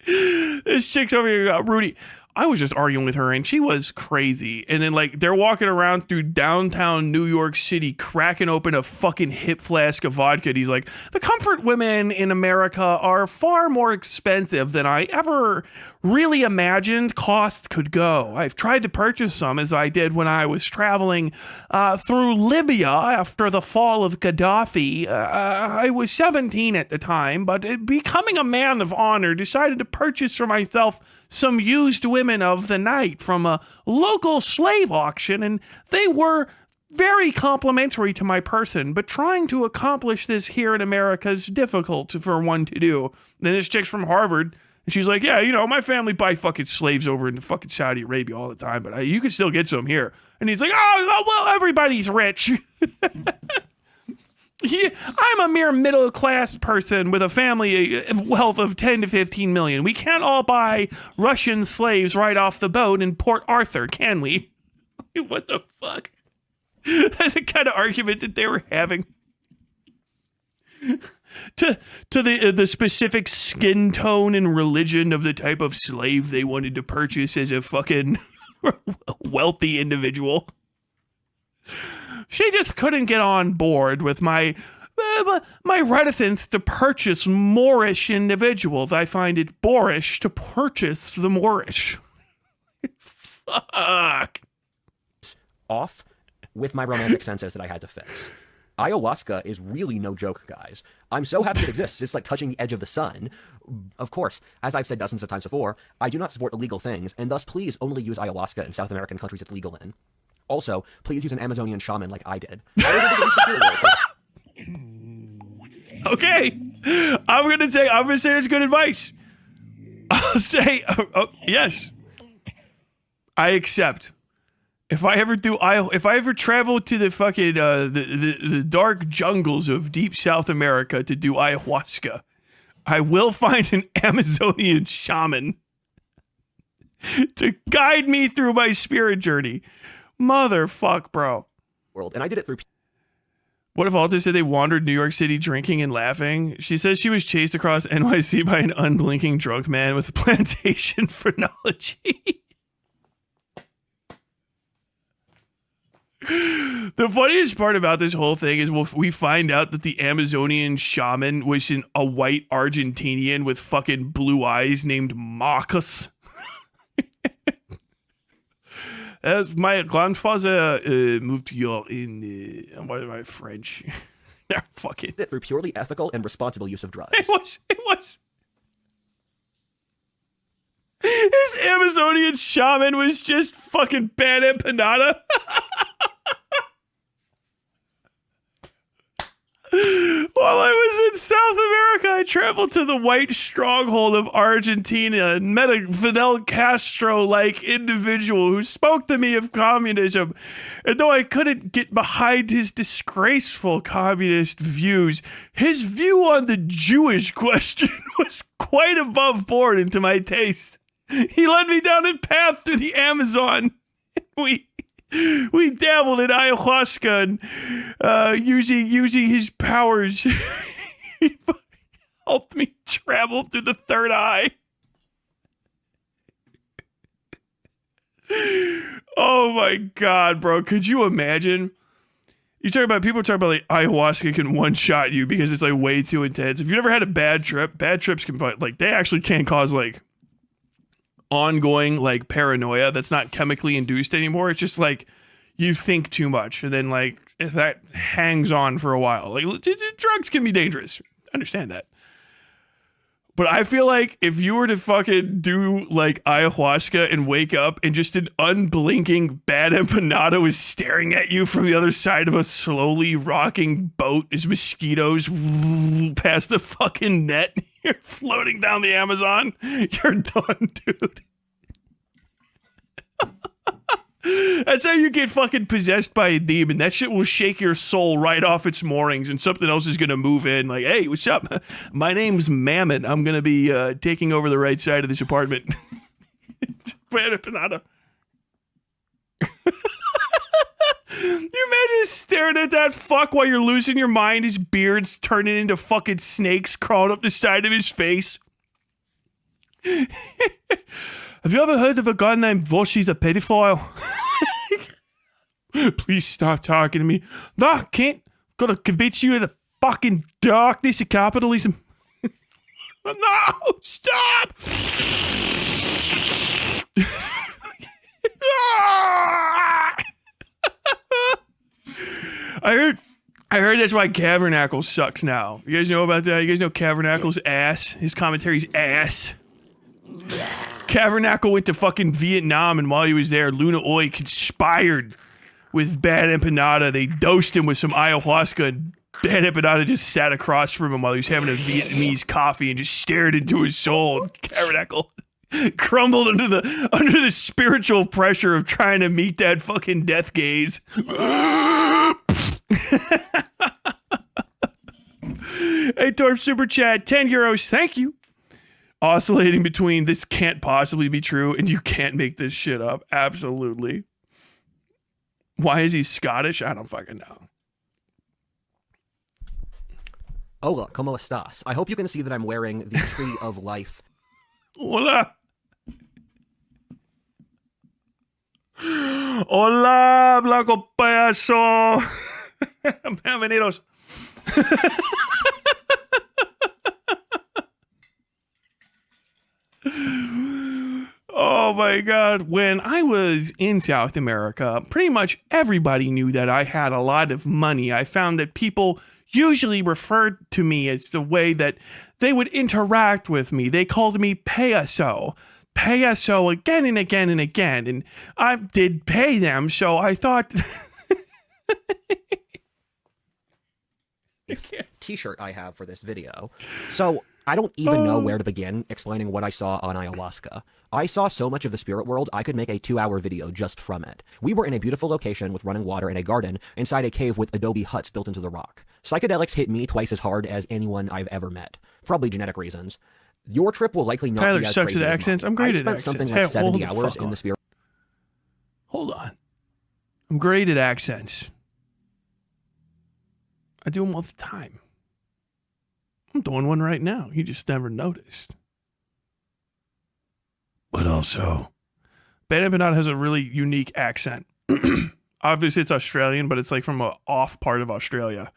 This chick's over here, Rudy. I was just arguing with her and she was crazy. And then like they're walking around through downtown New York City cracking open a fucking hip flask of vodka. And he's like, the comfort women in America are far more expensive than I ever really imagined cost could go. I've tried to purchase some as I did when I was traveling through Libya after the fall of Gaddafi. I was 17 at the time, but becoming a man of honor, decided to purchase for myself some used women of the night from a local slave auction, and they were very complimentary to my person, but trying to accomplish this here in America is difficult for one to do. Then this chick's from Harvard, and she's like, yeah, you know, my family buy fucking slaves over in fucking Saudi Arabia all the time, but you can still get some here. And he's like, oh well, everybody's rich. I'm a mere middle-class person with a family wealth of 10 to 15 million. We can't all buy Russian slaves right off the boat in Port Arthur, can we? What the fuck? That's the kind of argument that they were having. To the specific skin tone and religion of the type of slave they wanted to purchase as a fucking wealthy individual. She just couldn't get on board with my reticence to purchase Moorish individuals. I find it boorish to purchase the Moorish. Fuck. Off with my romantic senses that I had to fix. Ayahuasca is really no joke, guys. I'm so happy it exists. It's like touching the edge of the sun. Of course, as I've said dozens of times before, I do not support illegal things, and thus please only use ayahuasca in South American countries it's legal in. Also, please use an Amazonian shaman like I did. Okay, I'm gonna say it's good advice. I'll say yes. I accept. If I ever travel to the fucking the dark jungles of deep South America to do ayahuasca, I will find an Amazonian shaman to guide me through my spirit journey. Motherfuck, bro. World, and I did it through. What if Alta said they wandered New York City drinking and laughing? She says she was chased across NYC by an unblinking drunk man with a plantation phrenology. The funniest part about this whole thing is we find out that the Amazonian shaman was a white Argentinian with fucking blue eyes named Marcus. As my grandfather moved to York in what am I French? Fucking Through purely ethical and responsible use of drugs. It was. His Amazonian shaman was just fucking bad empanada. While I was in South America, I traveled to the white stronghold of Argentina and met a Fidel Castro-like individual who spoke to me of communism. And though I couldn't get behind his disgraceful communist views, his view on the Jewish question was quite above board and to my taste. He led me down a path through the Amazon. We dabbled in ayahuasca and using his powers, he helped me travel through the third eye. Oh my God, bro! Could you imagine? People talking about like ayahuasca can one shot you because it's like way too intense. If you've never had a bad trips can they actually can cause like ongoing like paranoia that's not chemically induced anymore. It's just like you think too much and then like if that hangs on for a while. Like drugs can be dangerous. I understand that. But I feel like if you were to fucking do like ayahuasca and wake up and just an unblinking bad empanada was staring at you from the other side of a slowly rocking boat as mosquitoes past the fucking net, you're floating down the Amazon, you're done, dude. That's how you get fucking possessed by a demon. That shit will shake your soul right off its moorings and something else is going to move in. Like, hey, what's up? My name's Mammon. I'm going to be taking over the right side of this apartment. Bad empanada. You imagine staring at that fuck while you're losing your mind? His beard's turning into fucking snakes crawling up the side of his face. Have you ever heard of a guy named Voshi's a pedophile? Please stop talking to me. No, I can't. Gotta convince you of the fucking darkness of capitalism. No, stop! I heard that's why Cavernacle sucks now. You guys know about that? You guys know Cavernacle's ass? His commentary's ass. Cavernacle went to fucking Vietnam, and while he was there, Luna Oi conspired with Bad Empanada. They dosed him with some ayahuasca, and Bad Empanada just sat across from him while he was having a Vietnamese coffee and just stared into his soul. And Cavernacle crumbled under the spiritual pressure of trying to meet that fucking death gaze. Hey, Torp Super Chat, 10 euros, thank you. Oscillating between this can't possibly be true and you can't make this shit up. Absolutely. Why is he Scottish? I don't fucking know. Hola, ¿cómo estás? I hope you can see that I'm wearing the Tree of Life. Hola. Hola, Blanco Payaso. Bienvenidos. Oh my God. When I was in South America, pretty much everybody knew that I had a lot of money. I found that people usually referred to me as the way that they would interact with me. They called me payaso. Payaso again and again and again. And I did pay them, so I thought... T-shirt I have for this video. So I don't even know where to begin explaining what I saw on ayahuasca. I saw so much of the spirit world, I could make a 2-hour video just from it. We were in a beautiful location with running water and a garden inside a cave with adobe huts built into the rock. Psychedelics hit me twice as hard as anyone I've ever met. Probably genetic reasons. Your trip will likely not Tyler be as sucks crazy at as accents. mine. I'm great I at spent accents. something Hey, like 70 hold the hours fuck in on. the spirit. Hold on. I'm great at accents. I do them all the time. I'm doing one right now. You just never noticed. But also, Ben Empanada has a really unique accent. Obviously, it's Australian, but it's like from a off part of Australia.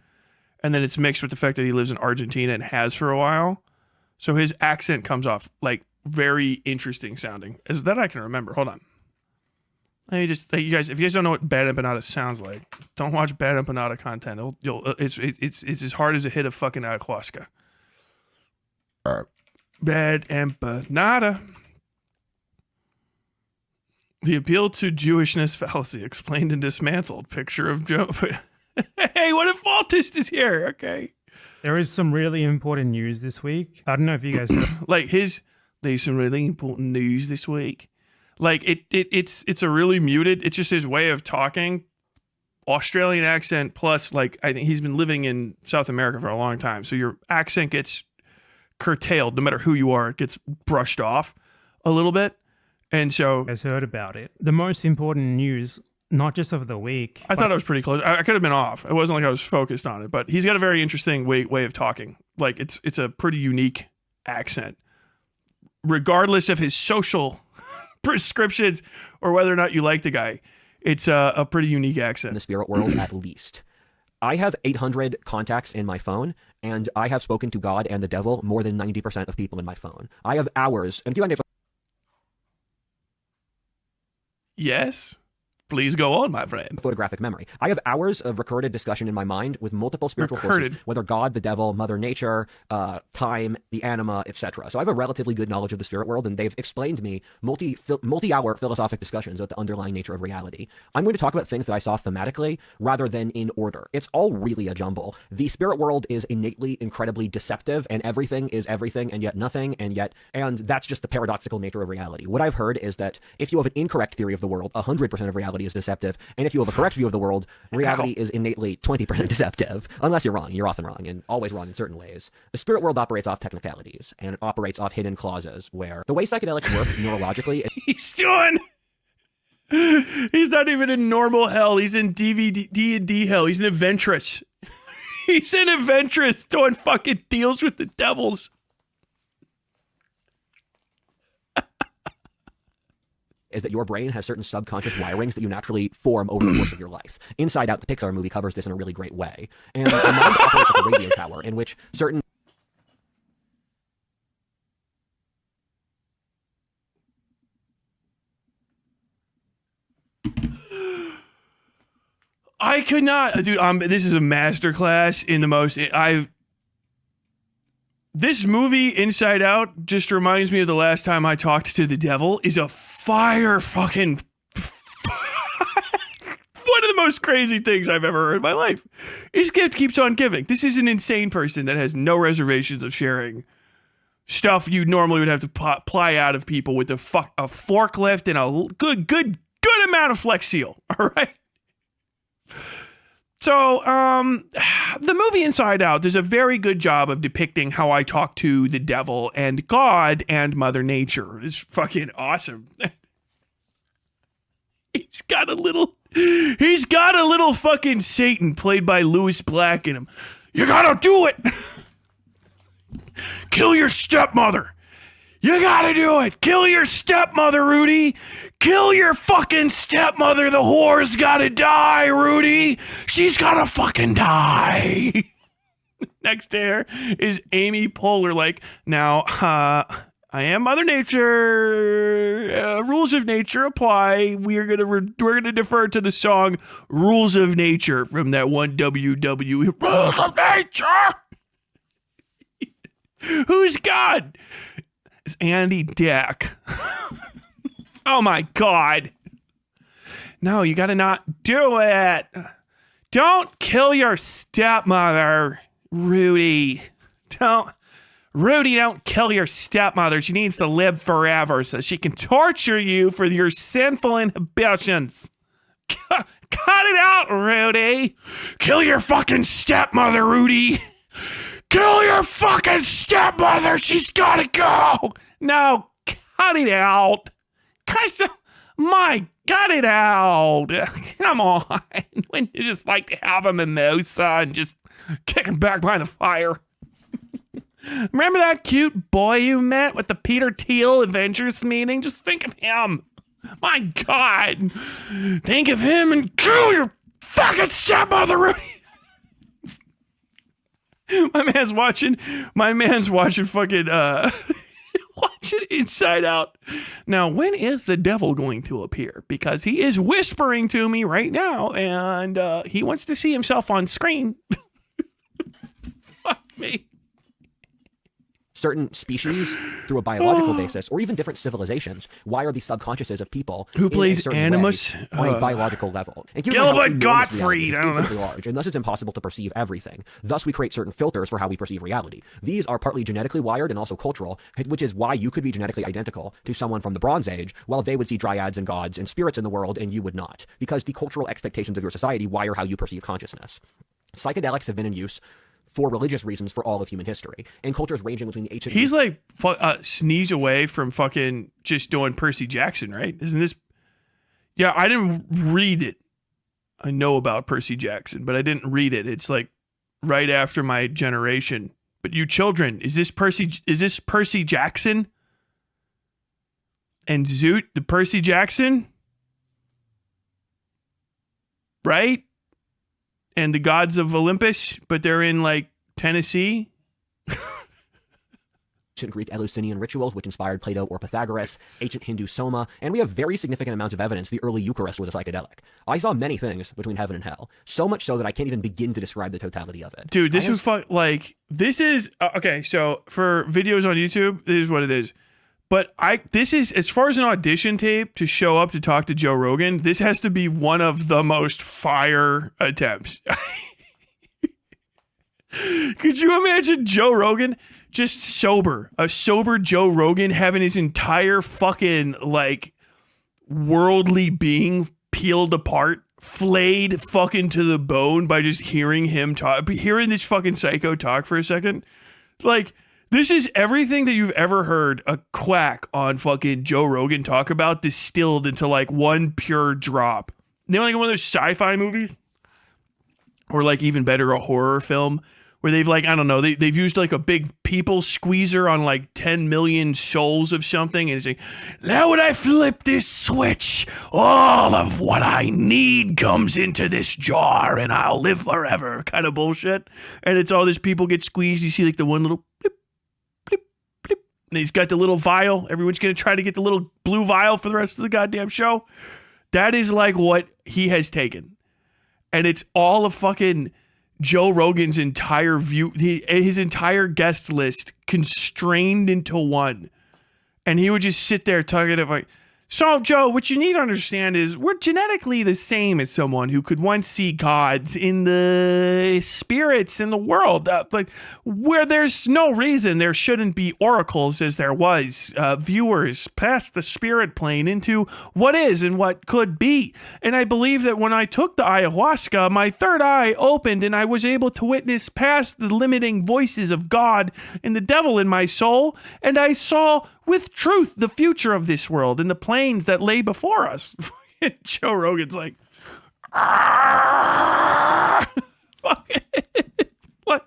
And then it's mixed with the fact that he lives in Argentina and has for a while. So his accent comes off like very interesting sounding. As that I can remember. Hold on. Let me just, you guys, if you guys don't know what Bad Empanada sounds like, don't watch Bad Empanada content. It's as hard as a hit of fucking ayahuasca. Bad Empanada. The appeal to Jewishness fallacy explained and dismantled. Picture of Joe. Hey, Whatifalthist is here. Okay. There is some really important news this week. I don't know if you guys heard. Like there's some really important news this week. Like it's a really muted. It's just his way of talking, Australian accent plus like I think he's been living in South America for a long time. So your accent gets curtailed no matter who you are. It gets brushed off a little bit. And so You guys heard about it. The most important news, not just of the week. I thought I was pretty close. I could have been off. It wasn't like I was focused on it, but he's got a very interesting way of talking. Like it's a pretty unique accent, regardless of his social prescriptions or whether or not you like the guy. It's a pretty unique In accent. the spirit world, at least. I have 800 contacts in my phone, and I have spoken to God and the devil more than 90% of people in my phone. I have hours, and Yes, please go on, my friend. photographic memory. I have hours of recorded discussion in my mind with multiple spiritual Recorded. forces, whether God, the devil, Mother Nature, time, the anima, etc. So I have a relatively good knowledge of the spirit world, and they've explained to me multi-hour philosophic discussions about the underlying nature of reality. I'm going to talk about things that I saw thematically rather than in order. It's all really a jumble. The spirit world is innately incredibly deceptive, and everything is everything and yet nothing, and that's just the paradoxical nature of reality. What I've heard is that if you have an incorrect theory of the world, 100% of reality is deceptive, and if you have a correct view of the world, reality is innately 20% deceptive, unless you're wrong. You're often wrong, and always wrong in certain ways. The spirit world operates off technicalities, and it operates off hidden clauses, where the way psychedelics work neurologically He's not even in normal hell. He's in D&D hell. He's an adventurous. He's an adventurous doing fucking deals with the devils. is that your brain has certain subconscious wirings that you naturally form over the course of your life. Inside Out, the Pixar movie, covers this in a really great way. And the mind operates like a radio tower in which certain I could not, dude. This is a masterclass in the most. This movie, Inside Out, just reminds me of the last time I talked to the devil. Is a fire fucking one of the most crazy things I've ever heard in my life. His gift keeps on giving. This is an insane person that has no reservations of sharing stuff you normally would have to ply out of people with a forklift and a good amount of Flex Seal. All right. So, the movie Inside Out does a very good job of depicting how I talk to the devil and God and Mother Nature. It's fucking awesome. He's got a little fucking Satan played by Louis Black in him. You gotta do it. Kill your stepmother. You gotta do it. Kill your stepmother, Rudy. Kill your fucking stepmother. The whore's gotta die, Rudy. She's gotta fucking die. Next to her is Amy Poehler. Like, now, I am Mother Nature. Rules of nature apply. We're gonna defer to the song "Rules of Nature" from that one WWE. Rules of Nature. Who's God? It's Andy Dick. Oh my God. No, you gotta not do it. Don't kill your stepmother, Rudy. Don't. Rudy, don't kill your stepmother. She needs to live forever so she can torture you for your sinful inhibitions. Cut it out, Rudy. Kill your fucking stepmother, Rudy. Kill your fucking stepmother. She's gotta go. No, cut it out. Cut it out. Come on. Wouldn't you just like to have a mimosa and just kick him back by the fire? Remember that cute boy you met with the Peter Thiel Avengers meeting? Just think of him. My God. Think of him and kill your fucking stepmother, Rudy. My man's watching fucking, watching Inside Out. Now, when is the devil going to appear? Because he is whispering to me right now, and he wants to see himself on screen. Fuck me. Certain species through a biological basis, or even different civilizations, wire the subconsciouses of people who plays Animus on a biological level. And Gilbert Gottfried, it's infinitely large, and thus it's impossible to perceive everything. Thus, we create certain filters for how we perceive reality. These are partly genetically wired and also cultural, which is why you could be genetically identical to someone from the Bronze Age, while they would see dryads and gods and spirits in the world, and you would not, because the cultural expectations of your society wire how you perceive consciousness. Psychedelics have been in use for religious reasons for all of human history, and cultures ranging between the ancient... He's like sneeze away from fucking just doing Percy Jackson, right? Isn't this... Yeah, I didn't read it. I know about Percy Jackson, but I didn't read it. It's like right after my generation. But you children, is this Percy Jackson? And Zoot, the Percy Jackson? Right? And the gods of Olympus, but they're in like Tennessee. Ancient Greek Eleusinian rituals, which inspired Plato or Pythagoras, ancient Hindu Soma, and we have very significant amounts of evidence the early Eucharist was a psychedelic. I saw many things between heaven and hell, so much so that I can't even begin to describe the totality of it. Dude, this is okay. So for videos on YouTube, this is what it is. But this is, as far as an audition tape to show up to talk to Joe Rogan, this has to be one of the most fire attempts. Could you imagine Joe Rogan just sober, a sober Joe Rogan having his entire fucking like worldly being peeled apart, flayed fucking to the bone by just hearing him talk, hearing this fucking psycho talk for a second? Like, this is everything that you've ever heard a quack on fucking Joe Rogan talk about distilled into like one pure drop. You know, like one of those sci-fi movies? Or like even better, a horror film where they've like, I don't know, they've used like a big people squeezer on like 10 million souls of something. And it's like, now when I flip this switch, all of what I need comes into this jar and I'll live forever kind of bullshit. And it's all this people get squeezed. You see like the one little blip, blip, blip. And he's got the little vial. Everyone's going to try to get the little blue vial for the rest of the goddamn show. That is like what he has taken. And it's all of fucking Joe Rogan's entire view, his entire guest list constrained into one. And he would just sit there talking about, like, so Joe, what you need to understand is we're genetically the same as someone who could once see gods in the spirits in the world. Like, where there's no reason there shouldn't be oracles as there was viewers past the spirit plane into what is and what could be. And I believe that when I took the ayahuasca, my third eye opened and I was able to witness past the limiting voices of God and the devil in my soul. And I saw with truth the future of this world and the planes that lay before us. Joe Rogan's like, what?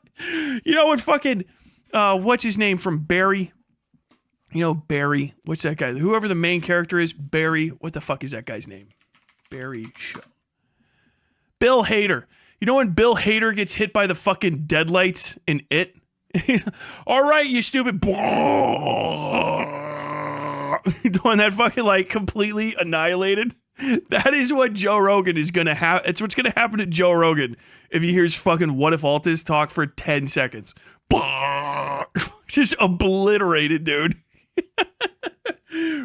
You know what fucking, what's his name from Barry? You know, Barry. What's that guy? Whoever the main character is, Barry. What the fuck is that guy's name? Barry Show. Bill Hader. You know when Bill Hader gets hit by the fucking deadlights in It? All right, you stupid. Doing that fucking like completely annihilated. That is what Joe Rogan is going to have. It's what's going to happen to Joe Rogan if he hears fucking Whatifalthist talk for 10 seconds. Just obliterated, dude.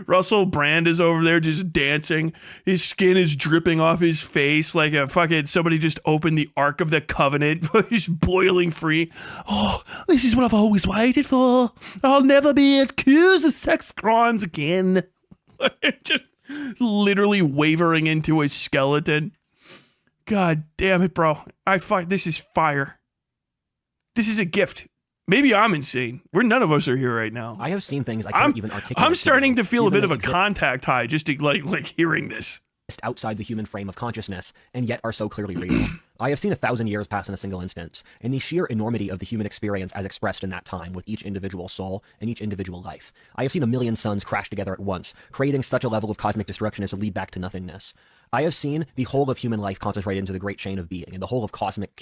Russell Brand is over there just dancing. His skin is dripping off his face like a fucking somebody just opened the Ark of the Covenant. He's boiling free. Oh, this is what I've always waited for. I'll never be accused of sex crimes again. Just literally wavering into a skeleton. God damn it, bro. This is fire. This is a gift. Maybe I'm insane. None of us are here right now. I have seen things I can't even articulate. I'm starting to feel a bit of a exist contact high just to like hearing this. outside the human frame of consciousness, and yet are so clearly real. I have seen 1,000 years pass in a single instance, and the sheer enormity of the human experience as expressed in that time with each individual soul and each individual life. I have seen 1,000,000 suns crash together at once, creating such a level of cosmic destruction as to lead back to nothingness. I have seen the whole of human life concentrated into the great chain of being, and the whole of cosmic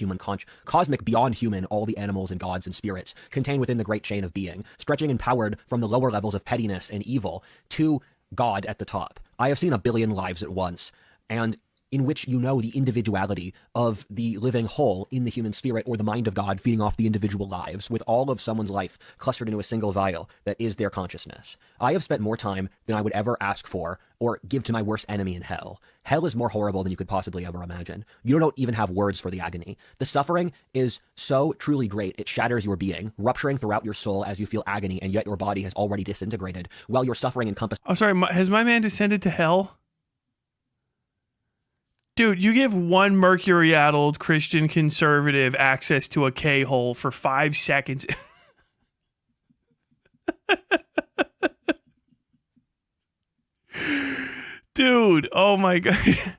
beyond human, all the animals and gods and spirits, contained within the great chain of being, stretching and powered from the lower levels of pettiness and evil to God at the top. I have seen 1,000,000,000 lives at once, and in which you know the individuality of the living whole in the human spirit, or the mind of God feeding off the individual lives, with all of someone's life clustered into a single vial that is their consciousness. I have spent more time than I would ever ask for or give to my worst enemy in hell. Hell is more horrible than you could possibly ever imagine. You don't even have words for the agony. The suffering is so truly great, it shatters your being, rupturing throughout your soul as you feel agony, and yet your body has already disintegrated, while your suffering encompasses... I'm sorry, has my man descended to hell? Dude, you give one mercury-addled Christian conservative access to a K-hole for 5 seconds. Dude, oh my God.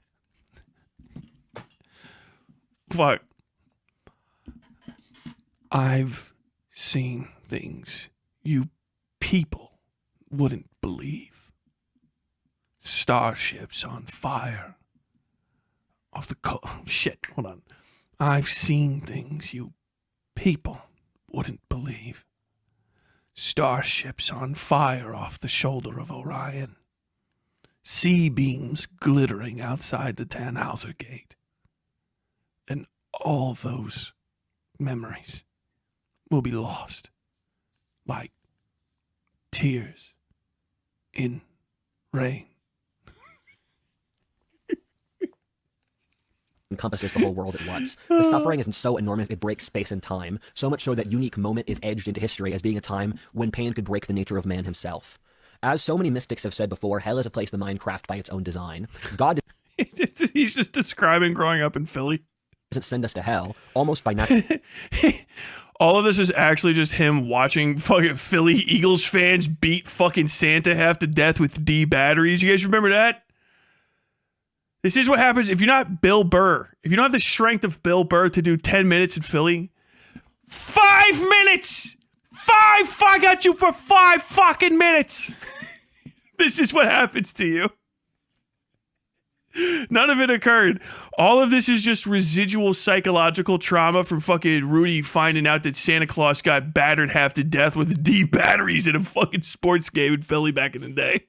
Fuck. I've seen things you people wouldn't believe. Starships on fire. Off the shit, hold on. I've seen things you people wouldn't believe. Starships on fire off the shoulder of Orion. Sea beams glittering outside the Tannhauser Gate. And all those memories will be lost like tears in rain. Encompasses the whole world at once. The suffering is so enormous it breaks space and time, so much so that unique moment is edged into history as being a time when pain could break the nature of man himself. As so many mystics have said before, hell is a place the mind crafted by its own design. God He's just describing growing up in Philly. Doesn't send us to hell, almost by natural... All of this is actually just him watching fucking Philly Eagles fans beat fucking Santa half to death with D batteries. You guys remember that? This is what happens if you're not Bill Burr. If you don't have the strength of Bill Burr to do 10 minutes in Philly. 5 minutes! I got you for 5 fucking minutes! This is what happens to you. None of it occurred. All of this is just residual psychological trauma from fucking Rudy finding out that Santa Claus got battered half to death with D batteries in a fucking sports game in Philly back in the day.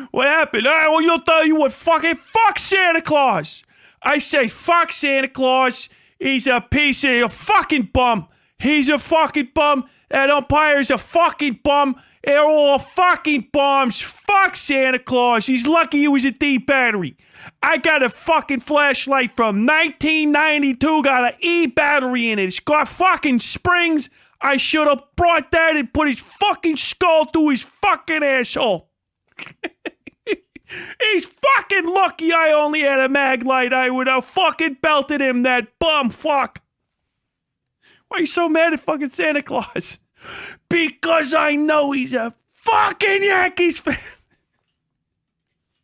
What happened? All right, well, you'll tell you what, fucking fuck Santa Claus. I say fuck Santa Claus. He's a piece of a fucking bum. He's a fucking bum. That umpire's a fucking bum. They're all fucking bums. Fuck Santa Claus. He's lucky he was a D battery. I got a fucking flashlight from 1992. Got an E battery in it. It's got fucking springs. I should have brought that and put his fucking skull through his fucking asshole. He's fucking lucky I only had a mag light. I would have fucking belted him, that bum fuck. Why are you so mad at fucking Santa Claus? Because I know he's a fucking Yankees fan.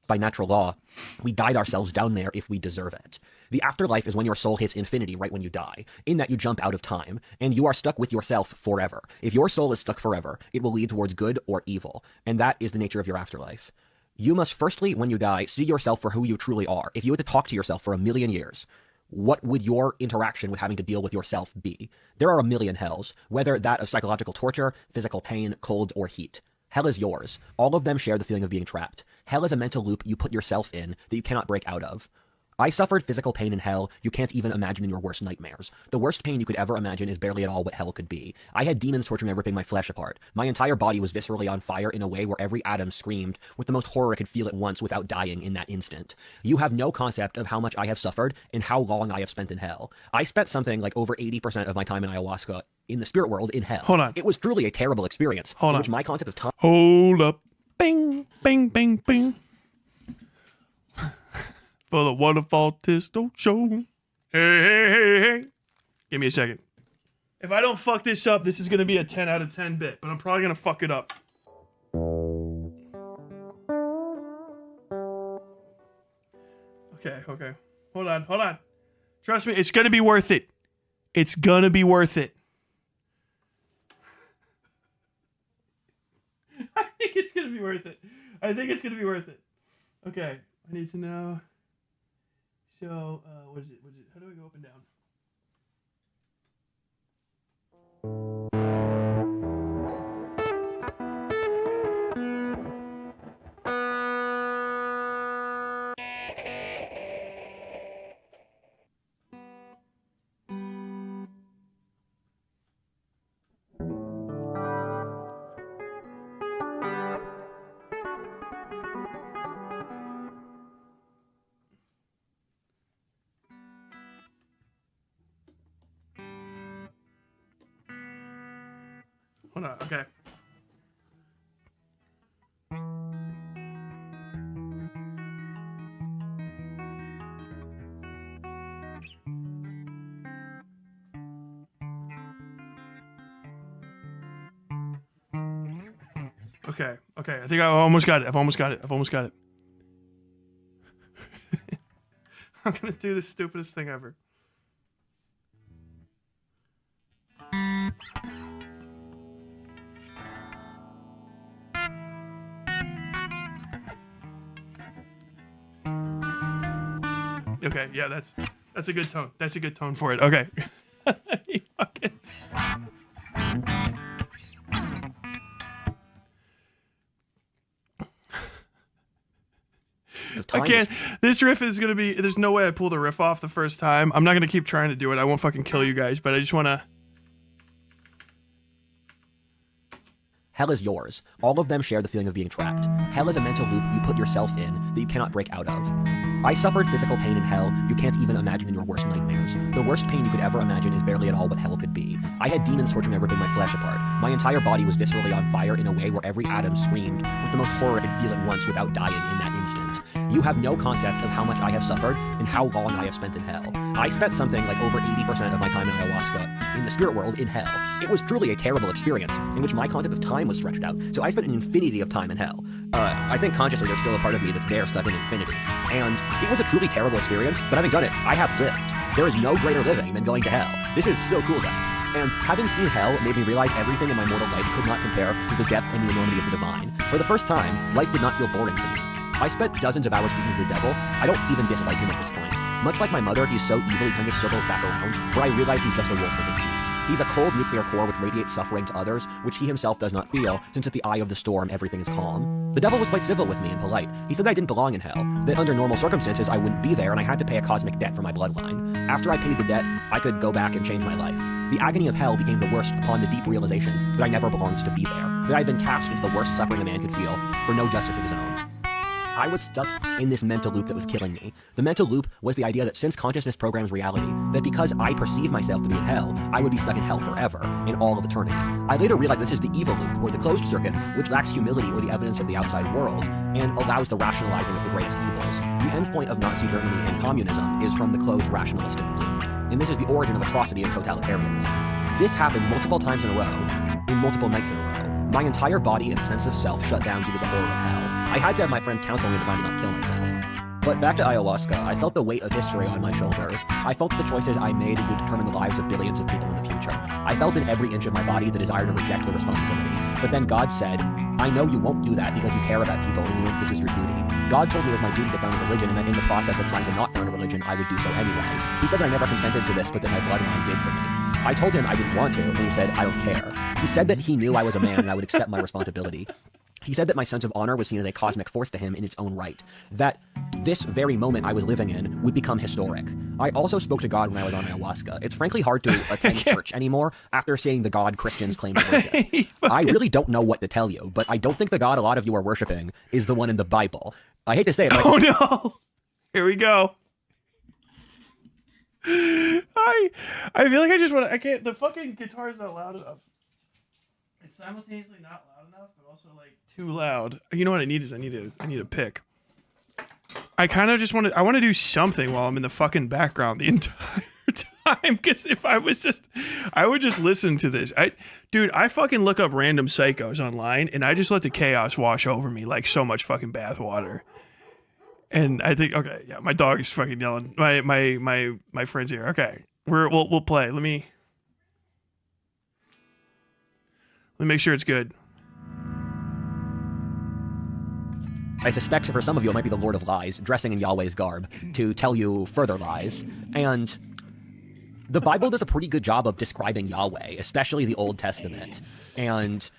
By natural law, we guide ourselves down there if we deserve it. The afterlife is when your soul hits infinity right when you die, in that you jump out of time, and you are stuck with yourself forever. If your soul is stuck forever, it will lead towards good or evil, and that is the nature of your afterlife. You must firstly, when you die, see yourself for who you truly are. If you had to talk to yourself for 1,000,000 years, what would your interaction with having to deal with yourself be? There are 1,000,000 hells, whether that of psychological torture, physical pain, cold, or heat. Hell is yours. All of them share the feeling of being trapped. Hell is a mental loop you put yourself in that you cannot break out of. I suffered physical pain in hell you can't even imagine in your worst nightmares. The worst pain you could ever imagine is barely at all what hell could be. I had demons torturing and ripping my flesh apart. My entire body was viscerally on fire in a way where every atom screamed with the most horror I could feel at once without dying in that instant. You have no concept of how much I have suffered and how long I have spent in hell. I spent something like over 80% of my time in ayahuasca in the spirit world in hell. Hold on. It was truly a terrible experience. Hold on. Which my concept of time... Hold up. Bing, bing, bing, bing. For the Whatifalthist show. Hey, hey, hey, hey. Give me a second. If I don't fuck this up, this is going to be a 10 out of 10 bit, but I'm probably going to fuck it up. Okay. Hold on. Trust me, it's going to be worth it. It's going to be worth it. I think it's going to be worth it. Okay, I need to know. So, what is it? How do I go up and down? Hold on, okay. Okay. I think I almost got it. I've almost got it. I'm gonna do the stupidest thing ever. Okay, yeah, that's a good tone. That's a good tone for it. Okay. I can't. This riff is gonna be. There's no way I pull the riff off the first time. I'm not gonna keep trying to do it. I won't fucking kill you guys, but I just wanna. Hell is yours. All of them share the feeling of being trapped. Hell is a mental loop you put yourself in that you cannot break out of. I suffered physical pain in hell you can't even imagine in your worst nightmares. The worst pain you could ever imagine is barely at all what hell could be. I had demons torturing and ripping my flesh apart. My entire body was viscerally on fire in a way where every atom screamed with the most horror I could feel at once without dying in that instant. You have no concept of how much I have suffered and how long I have spent in hell. I spent something like over 80% of my time in ayahuasca in the spirit world in hell. It was truly a terrible experience in which my concept of time was stretched out, so I spent an infinity of time in hell. I think consciously there's still a part of me that's there stuck in infinity. And it was a truly terrible experience, but having done it, I have lived. There is no greater living than going to hell. This is so cool, guys. And having seen hell made me realize everything in my mortal life could not compare to the depth and the enormity of the divine. For the first time, life did not feel boring to me. I spent dozens of hours speaking to the devil. I don't even dislike him at this point. Much like my mother, he's so evil he kind of circles back around, where I realize he's just a wolf looking sheep. He's a cold nuclear core which radiates suffering to others, which he himself does not feel, since at the eye of the storm everything is calm. The devil was quite civil with me and polite. He said that I didn't belong in hell, that under normal circumstances I wouldn't be there and I had to pay a cosmic debt for my bloodline. After I paid the debt, I could go back and change my life. The agony of hell became the worst upon the deep realization that I never belonged to be there, that I had been cast into the worst suffering a man could feel for no justice of his own. I was stuck in this mental loop that was killing me. The mental loop was the idea that since consciousness programs reality, that because I perceive myself to be in hell, I would be stuck in hell forever, in all of eternity. I later realized this is the evil loop, or the closed circuit, which lacks humility or the evidence of the outside world, and allows the rationalizing of the greatest evils. The endpoint of Nazi Germany and communism is from the closed rationalistic loop, and this is the origin of atrocity and totalitarianism. This happened multiple times in a row, in multiple nights in a row. My entire body and sense of self shut down due to the horror of hell. I had to have my friends counsel me to not kill myself. But back to ayahuasca, I felt the weight of history on my shoulders. I felt that the choices I made would determine the lives of billions of people in the future. I felt in every inch of my body the desire to reject the responsibility. But then God said, I know you won't do that because you care about people and you know that this is your duty. God told me it was my duty to found a religion and that in the process of trying to not found a religion, I would do so anyway. He said that I never consented to this, but that my bloodline did for me. I told him I didn't want to, and he said, I don't care. He said that he knew I was a man and I would accept my responsibility. He said that my sense of honor was seen as a cosmic force to him in its own right. That this very moment I was living in would become historic. I also spoke to God when I was on ayahuasca. It's frankly hard to attend church anymore after seeing the God Christians claim to worship. I really don't know what to tell you, but I don't think the God a lot of you are worshiping is the one in the Bible. I hate to say it, but oh no! Here we go. I feel like I just want to. I can't. The fucking guitar is not loud enough. It's simultaneously not loud enough, but also like too loud. You know what I need is I need a pick. I kind of just want to. I want to do something while I'm in the fucking background the entire time. Because if I was I would just listen to this. Dude, I fucking look up random psychos online, and I just let the chaos wash over me like so much fucking bathwater. And I think, okay, yeah, my dog is fucking yelling. My friend's here. Okay, we'll play. Let me make sure it's good. I suspect for some of you it might be the Lord of Lies, dressing in Yahweh's garb, to tell you further lies. And the Bible does a pretty good job of describing Yahweh, especially the Old Testament. And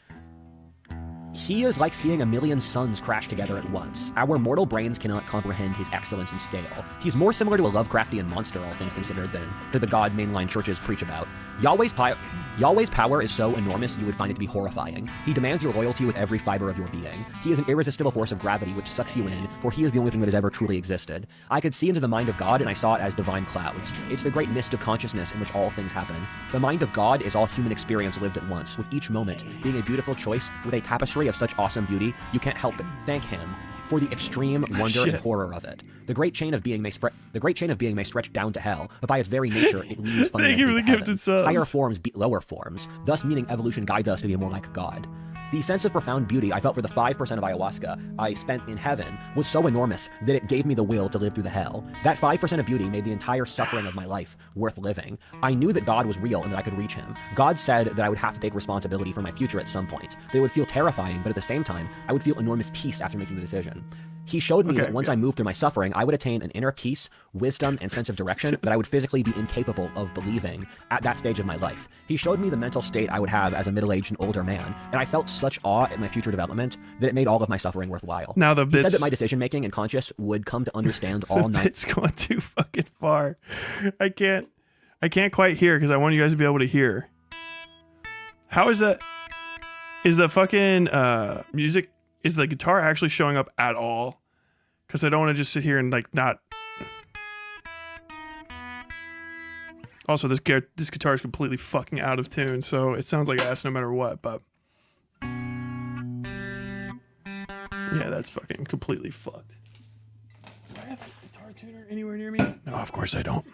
he is like seeing a million suns crash together at once. Our mortal brains cannot comprehend his excellence and scale. He's more similar to a Lovecraftian monster, all things considered, than to the God mainline churches preach about. Yahweh's power is so enormous you would find it to be horrifying. He demands your loyalty with every fiber of your being. He is an irresistible force of gravity which sucks you in, for he is the only thing that has ever truly existed. I could see into the mind of God, and I saw it as divine clouds. It's the great mist of consciousness in which all things happen. The mind of God is all human experience lived at once, with each moment being a beautiful choice with a tapestry of such awesome beauty, you can't help but thank him for the extreme wonder and horror of it. The great chain of being may stretch down to hell, but by its very nature, it leads fundamentally to heaven. Higher forms beat lower forms, thus meaning evolution guides us to be more like God. The sense of profound beauty I felt for the 5% of ayahuasca I spent in heaven was so enormous that it gave me the will to live through the hell. That 5% of beauty made the entire suffering of my life worth living. I knew that God was real and that I could reach him. God said that I would have to take responsibility for my future at some point. That it would feel terrifying, but at the same time, I would feel enormous peace after making the decision. He showed me that once I moved through my suffering, I would attain an inner peace, wisdom, and sense of direction that I would physically be incapable of believing at that stage of my life. He showed me the mental state I would have as a middle-aged and older man, and I felt such awe at my future development that it made all of my suffering worthwhile. Now he said that my decision-making and conscience would come to understand all night. It's going too fucking far. I can't quite hear because I want you guys to be able to hear. How is that? Is the fucking music? Is the guitar actually showing up at all? Because I don't want to just sit here and like not. Also, this guitar is completely fucking out of tune, so it sounds like ass no matter what. But yeah, that's fucking completely fucked. Do I have a guitar tuner anywhere near me? No, of course I don't.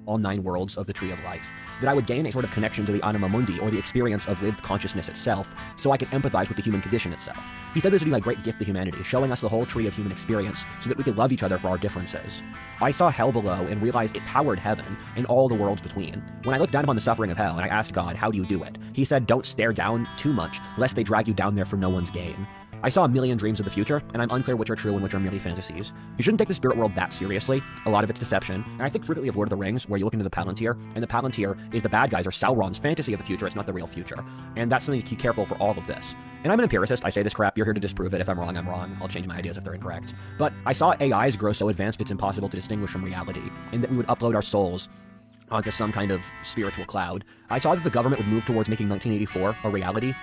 all 9 worlds of the Tree of Life, that I would gain a sort of connection to the anima mundi, or the experience of lived consciousness itself, so I could empathize with the human condition itself. He said this would be my great gift to humanity, showing us the whole tree of human experience so that we could love each other for our differences. I saw hell below and realized it powered heaven and all the worlds between. When I looked down upon the suffering of hell and I asked God, how do you do it? He said, don't stare down too much, lest they drag you down there for no one's gain. I saw a million dreams of the future, and I'm unclear which are true and which are merely fantasies. You shouldn't take the spirit world that seriously. A lot of it's deception. And I think frequently of Lord of the Rings, where you look into the Palantir, and the Palantir is the bad guys or Sauron's fantasy of the future. It's not the real future. And that's something to keep careful for all of this. And I'm an empiricist. I say this crap. You're here to disprove it. If I'm wrong, I'm wrong. I'll change my ideas if they're incorrect. But I saw AIs grow so advanced it's impossible to distinguish from reality, and that we would upload our souls onto some kind of spiritual cloud. I saw that the government would move towards making 1984 a reality,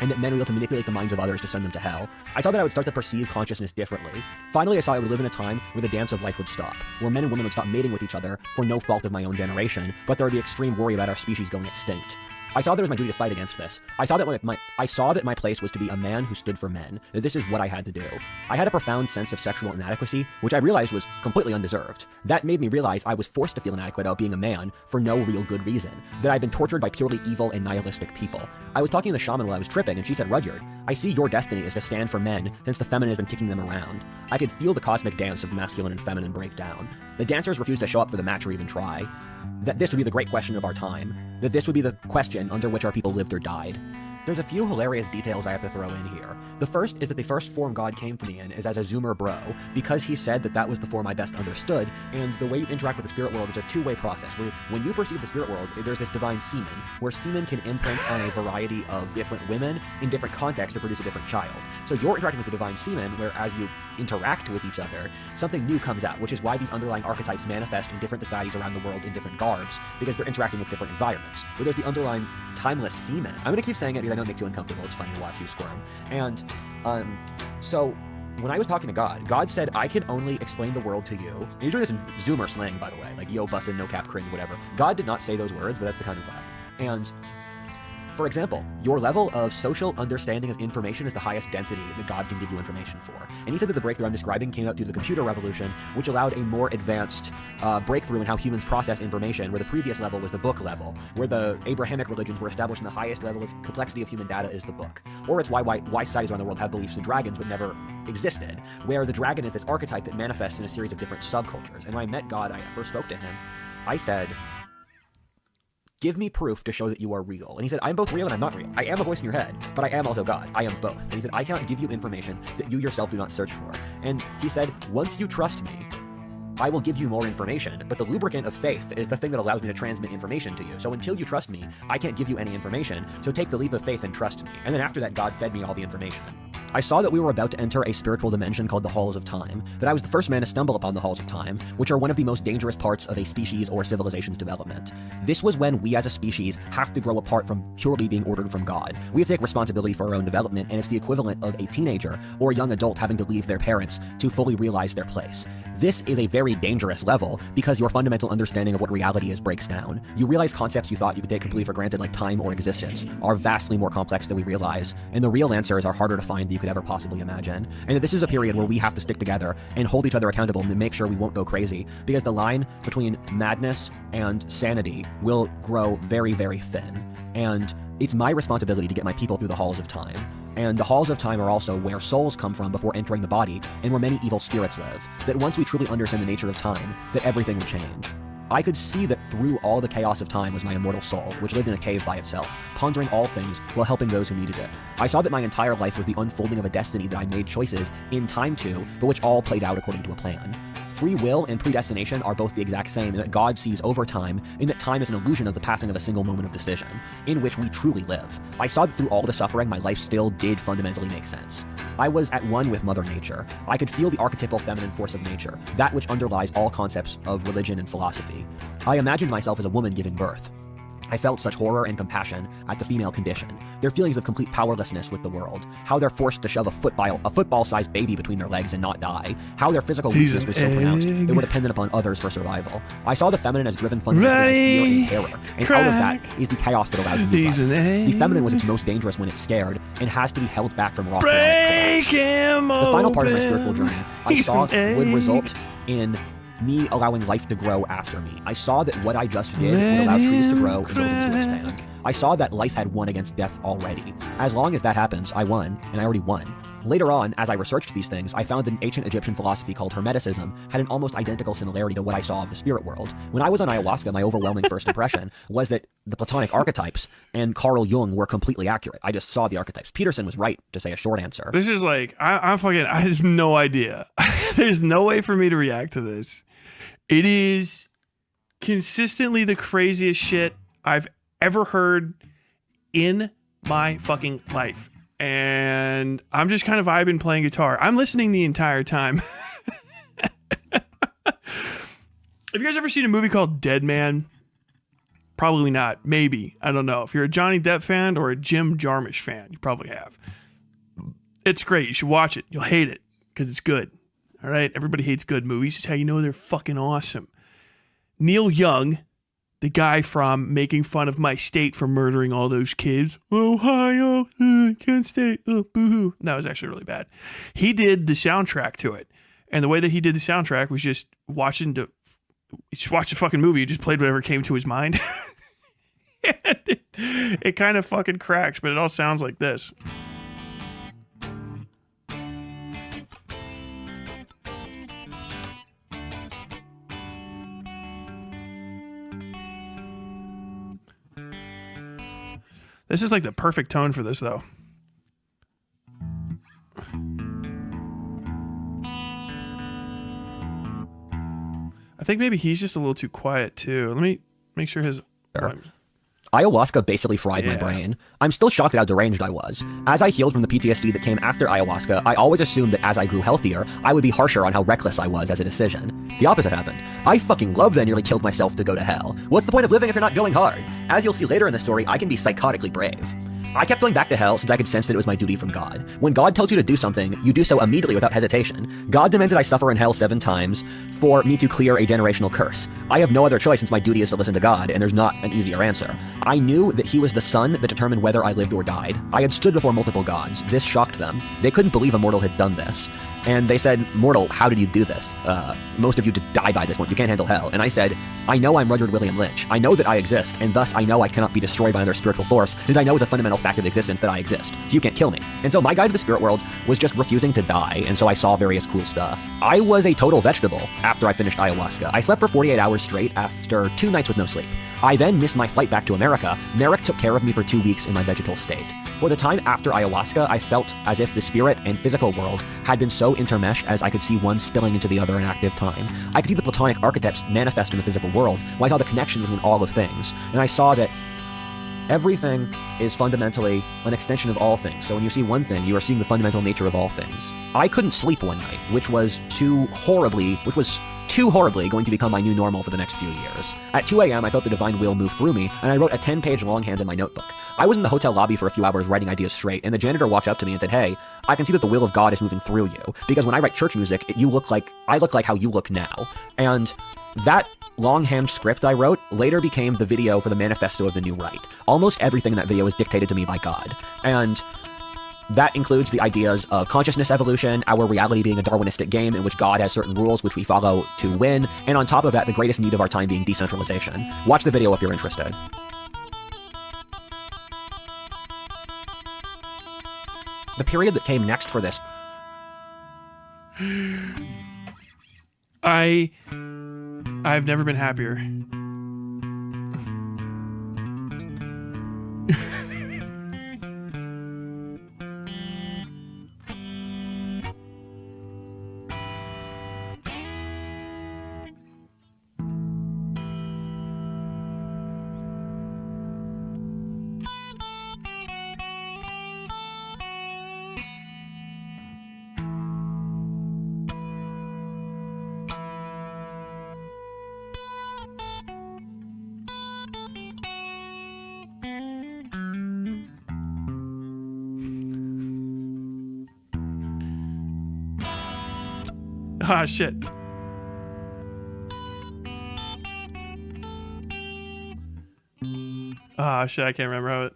and that men would be able to manipulate the minds of others to send them to hell. I saw that I would start to perceive consciousness differently. Finally, I saw I would live in a time where the dance of life would stop, where men and women would stop mating with each other for no fault of my own generation, but there would be extreme worry about our species going extinct. I saw that it was my duty to fight against this. I saw that my place was to be a man who stood for men, that this is what I had to do. I had a profound sense of sexual inadequacy, which I realized was completely undeserved. That made me realize I was forced to feel inadequate about being a man for no real good reason, that I'd been tortured by purely evil and nihilistic people. I was talking to the shaman while I was tripping, and she said, Rudyard, I see your destiny is to stand for men, since the feminine has been kicking them around. I could feel the cosmic dance of the masculine and feminine break down. The dancers refused to show up for the match or even try. that this would be the great question of our time, that this would be the question under which our people lived or died. There's a few hilarious details I have to throw in here. The first is that the first form God came to me in is as a Zoomer bro, because he said that that was the form I best understood, and the way you interact with the spirit world is a two-way process, where when you perceive the spirit world, there's this divine semen, where semen can imprint on a variety of different women in different contexts to produce a different child. So you're interacting with the divine semen, where as you interact with each other, something new comes out, which is why these underlying archetypes manifest in different societies around the world in different garbs, because they're interacting with different environments. Where there's the underlying timeless semen. I'm gonna keep saying it because I know it makes you uncomfortable. It's funny to watch you squirm. And so when I was talking to God, God said, I can only explain the world to you. And he's doing this in Zoomer slang, by the way, like yo, bussin', no cap, cringe, whatever. God did not say those words, but that's the kind of vibe. And for example, your level of social understanding of information is the highest density that God can give you information for. And he said that the breakthrough I'm describing came out due to the computer revolution, which allowed a more advanced breakthrough in how humans process information, where the previous level was the book level, where the Abrahamic religions were established in the highest level of complexity of human data is the book. Or it's why societies around the world have beliefs in dragons but never existed, where the dragon is this archetype that manifests in a series of different subcultures. And when I met God, I first spoke to him, I said, give me proof to show that you are real. And he said, I'm both real and I'm not real. I am a voice in your head, but I am also God. I am both. And he said, I cannot give you information that you yourself do not search for. And he said, once you trust me, I will give you more information, but the lubricant of faith is the thing that allows me to transmit information to you. So until you trust me, I can't give you any information, so take the leap of faith and trust me. And then after that, God fed me all the information. I saw that we were about to enter a spiritual dimension called the Halls of Time, that I was the first man to stumble upon the Halls of Time, which are one of the most dangerous parts of a species or civilization's development. This was when we as a species have to grow apart from purely being ordered from God. We have to take responsibility for our own development, and it's the equivalent of a teenager or a young adult having to leave their parents to fully realize their place. This is a very dangerous level because your fundamental understanding of what reality is breaks down. You realize concepts you thought you could take completely for granted, like time or existence, are vastly more complex than we realize, and the real answers are harder to find than you could ever possibly imagine. And that this is a period where we have to stick together and hold each other accountable and make sure we won't go crazy, because the line between madness and sanity will grow very, very thin. And it's my responsibility to get my people through the Halls of Time. And the Halls of Time are also where souls come from before entering the body, and where many evil spirits live. That once we truly understand the nature of time, that everything would change. I could see that through all the chaos of time was my immortal soul, which lived in a cave by itself, pondering all things while helping those who needed it. I saw that my entire life was the unfolding of a destiny that I made choices in time to, but which all played out according to a plan. Free will and predestination are both the exact same, in that God sees over time, in that time is an illusion of the passing of a single moment of decision, in which we truly live. I saw that through all the suffering, my life still did fundamentally make sense. I was at one with Mother Nature. I could feel the archetypal feminine force of nature, that which underlies all concepts of religion and philosophy. I imagined myself as a woman giving birth. I felt such horror and compassion at the female condition, their feelings of complete powerlessness with the world, how they're forced to shove a football-sized baby between their legs and not die, how their physical weakness was so pronounced they were dependent upon others for survival. I saw the feminine as driven fundamentally by fear and terror, and out of that is the chaos that allows new life. The feminine was its most dangerous when it's scared and has to be held back from raw chaotic collapse. The final part of my spiritual journey I saw would result in me allowing life to grow after me. I saw that what I just did would allow trees to grow and buildings to expand. I saw that life had won against death already. As long as that happens, I won, and I already won. Later on, as I researched these things, I found that an ancient Egyptian philosophy called Hermeticism had an almost identical similarity to what I saw of the spirit world. When I was on ayahuasca, my overwhelming first impression was that the Platonic archetypes and Carl Jung were completely accurate. I just saw the archetypes. Peterson was right to say a short answer. This is like, I have no idea. There's no way for me to react to this. It is consistently the craziest shit I've ever heard in my fucking life. And I'm just kind of vibing playing guitar. I'm listening the entire time. Have you guys ever seen a movie called Dead Man? Probably not. Maybe. I don't know. If you're a Johnny Depp fan or a Jim Jarmusch fan, you probably have. It's great. You should watch it. You'll hate it because it's good. All right? Everybody hates good movies. It's how you know they're fucking awesome. Neil Young, the guy from Making Fun of My State for murdering all those kids. Ohio, Kent State, boo-hoo. That was actually really bad. He did the soundtrack to it. And the way that he did the soundtrack was just watch the fucking movie. He just played whatever came to his mind. And it kind of fucking cracks, but it all sounds like this. This is like the perfect tone for this, though. I think maybe he's just a little too quiet, too. Let me make sure his... Ayahuasca basically fried my Yeah. brain. I'm still shocked at how deranged I was. As I healed from the PTSD that came after ayahuasca, I always assumed that as I grew healthier, I would be harsher on how reckless I was as a decision. The opposite happened. I fucking love that I nearly killed myself to go to hell. What's the point of living if you're not going hard? As you'll see later in the story, I can be psychotically brave. I kept going back to hell since I could sense that it was my duty from God. When God tells you to do something, you do so immediately without hesitation. God demanded I suffer in hell 7 times for me to clear a generational curse. I have no other choice since my duty is to listen to God, and there's not an easier answer. I knew that he was the sun that determined whether I lived or died. I had stood before multiple gods. This shocked them. They couldn't believe a mortal had done this. And they said, "Mortal, how did you do this? Most of you did die by this point. You can't handle hell." And I said, "I know I'm Rudyard William Lynch. I know that I exist, and thus I know I cannot be destroyed by another spiritual force, since I know as a fundamental fact of existence that I exist. So you can't kill me." And so my guide to the spirit world was just refusing to die, and so I saw various cool stuff. I was a total vegetable after I finished ayahuasca. I slept for 48 hours straight after 2 nights with no sleep. I then missed my flight back to America. Merrick took care of me for 2 weeks in my vegetal state. For the time after ayahuasca, I felt as if the spirit and physical world had been so intermeshed as I could see one spilling into the other in active time. I could see the Platonic archetypes manifest in the physical world, while I saw the connection between all of things. And I saw that everything is fundamentally an extension of all things. So when you see one thing, you are seeing the fundamental nature of all things. I couldn't sleep one night, which was too horribly going to become my new normal for the next few years. At 2 a.m., I felt the divine will move through me, and I wrote a 10-page longhand in my notebook. I was in the hotel lobby for a few hours writing ideas straight, and the janitor walked up to me and said, "Hey, I can see that the will of God is moving through you, because when I write church music, I look like how you look now." And that longhand script I wrote later became the video for the manifesto of the New Right. Almost everything in that video was dictated to me by God. And that includes the ideas of consciousness evolution, our reality being a Darwinistic game in which God has certain rules which we follow to win, and on top of that, the greatest need of our time being decentralization. Watch the video if you're interested. The period that came next for this... I've never been happier. Ah, shit. Ah, shit, I can't remember how it...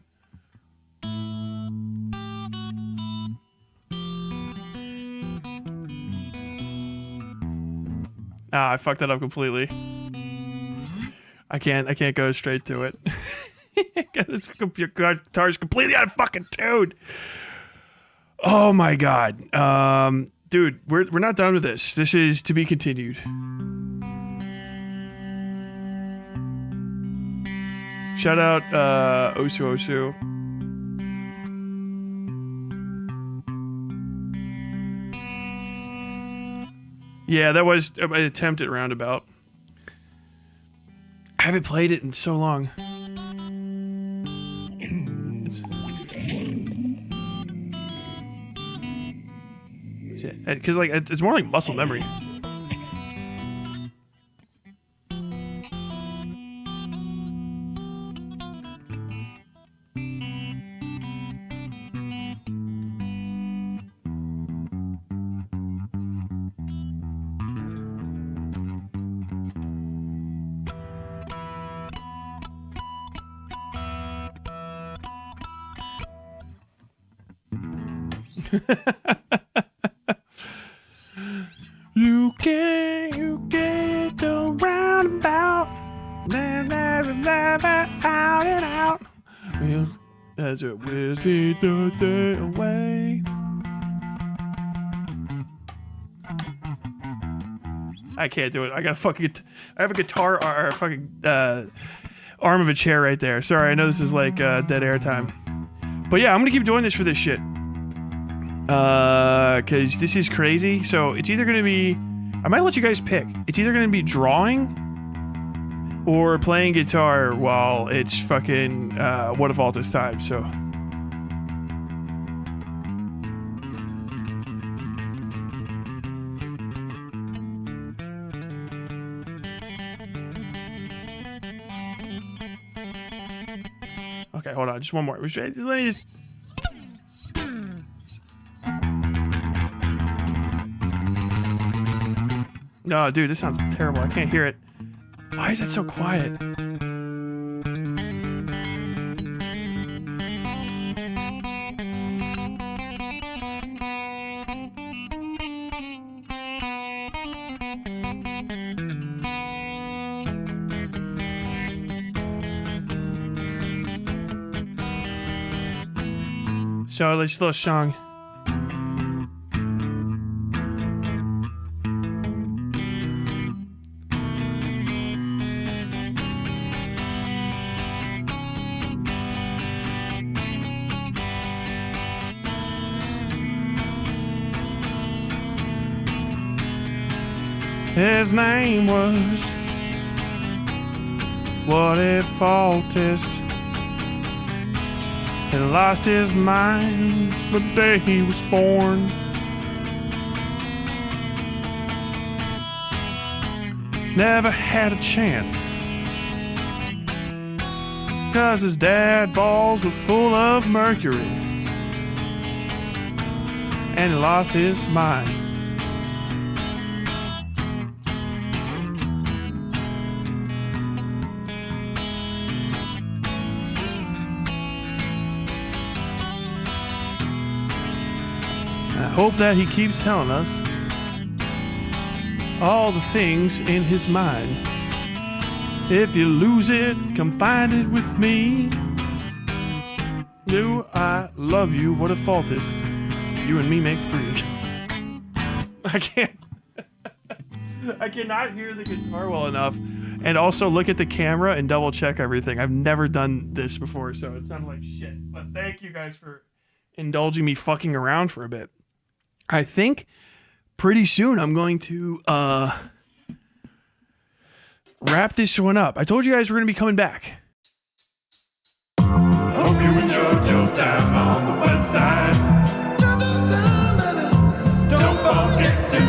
Ah, I fucked that up completely. I can't go straight to it. This guitar's completely out of fucking tune. Oh my god. Dude, we're not done with this. This is to be continued. Shout out Osu Osu. Yeah, that was an attempt at Roundabout. I haven't played it in so long. Because like it's more like muscle memory. You can't go roundabout, out and out. As it will see the day away. I can't do it. I have a guitar or a fucking arm of a chair right there. Sorry, I know this is like dead air time. But yeah, I'm gonna keep doing this for this shit. Cause this is crazy. So it's either gonna be, I might let you guys pick. It's either gonna be drawing or playing guitar while it's fucking Whatifalthist time. So okay, hold on, just one more. Let me just. No, dude, this sounds terrible. I can't hear it. Why is that so quiet? So let's little song. His name was Whatifalthist. He lost his mind the day he was born. Never had a chance, 'cause his dad balls were full of mercury, and he lost his mind. I hope that he keeps telling us all the things in his mind. If you lose it, come find it with me. Do I love you? Whatifalthist. You and me make three. I can't. I cannot hear the guitar well enough. And also look at the camera and double check everything. I've never done this before, so it sounded like shit. But thank you guys for indulging me fucking around for a bit. I think pretty soon I'm going to wrap this one up. I told you guys we're going to be coming back. Hope you enjoyed your time on the Westside. Don't forget to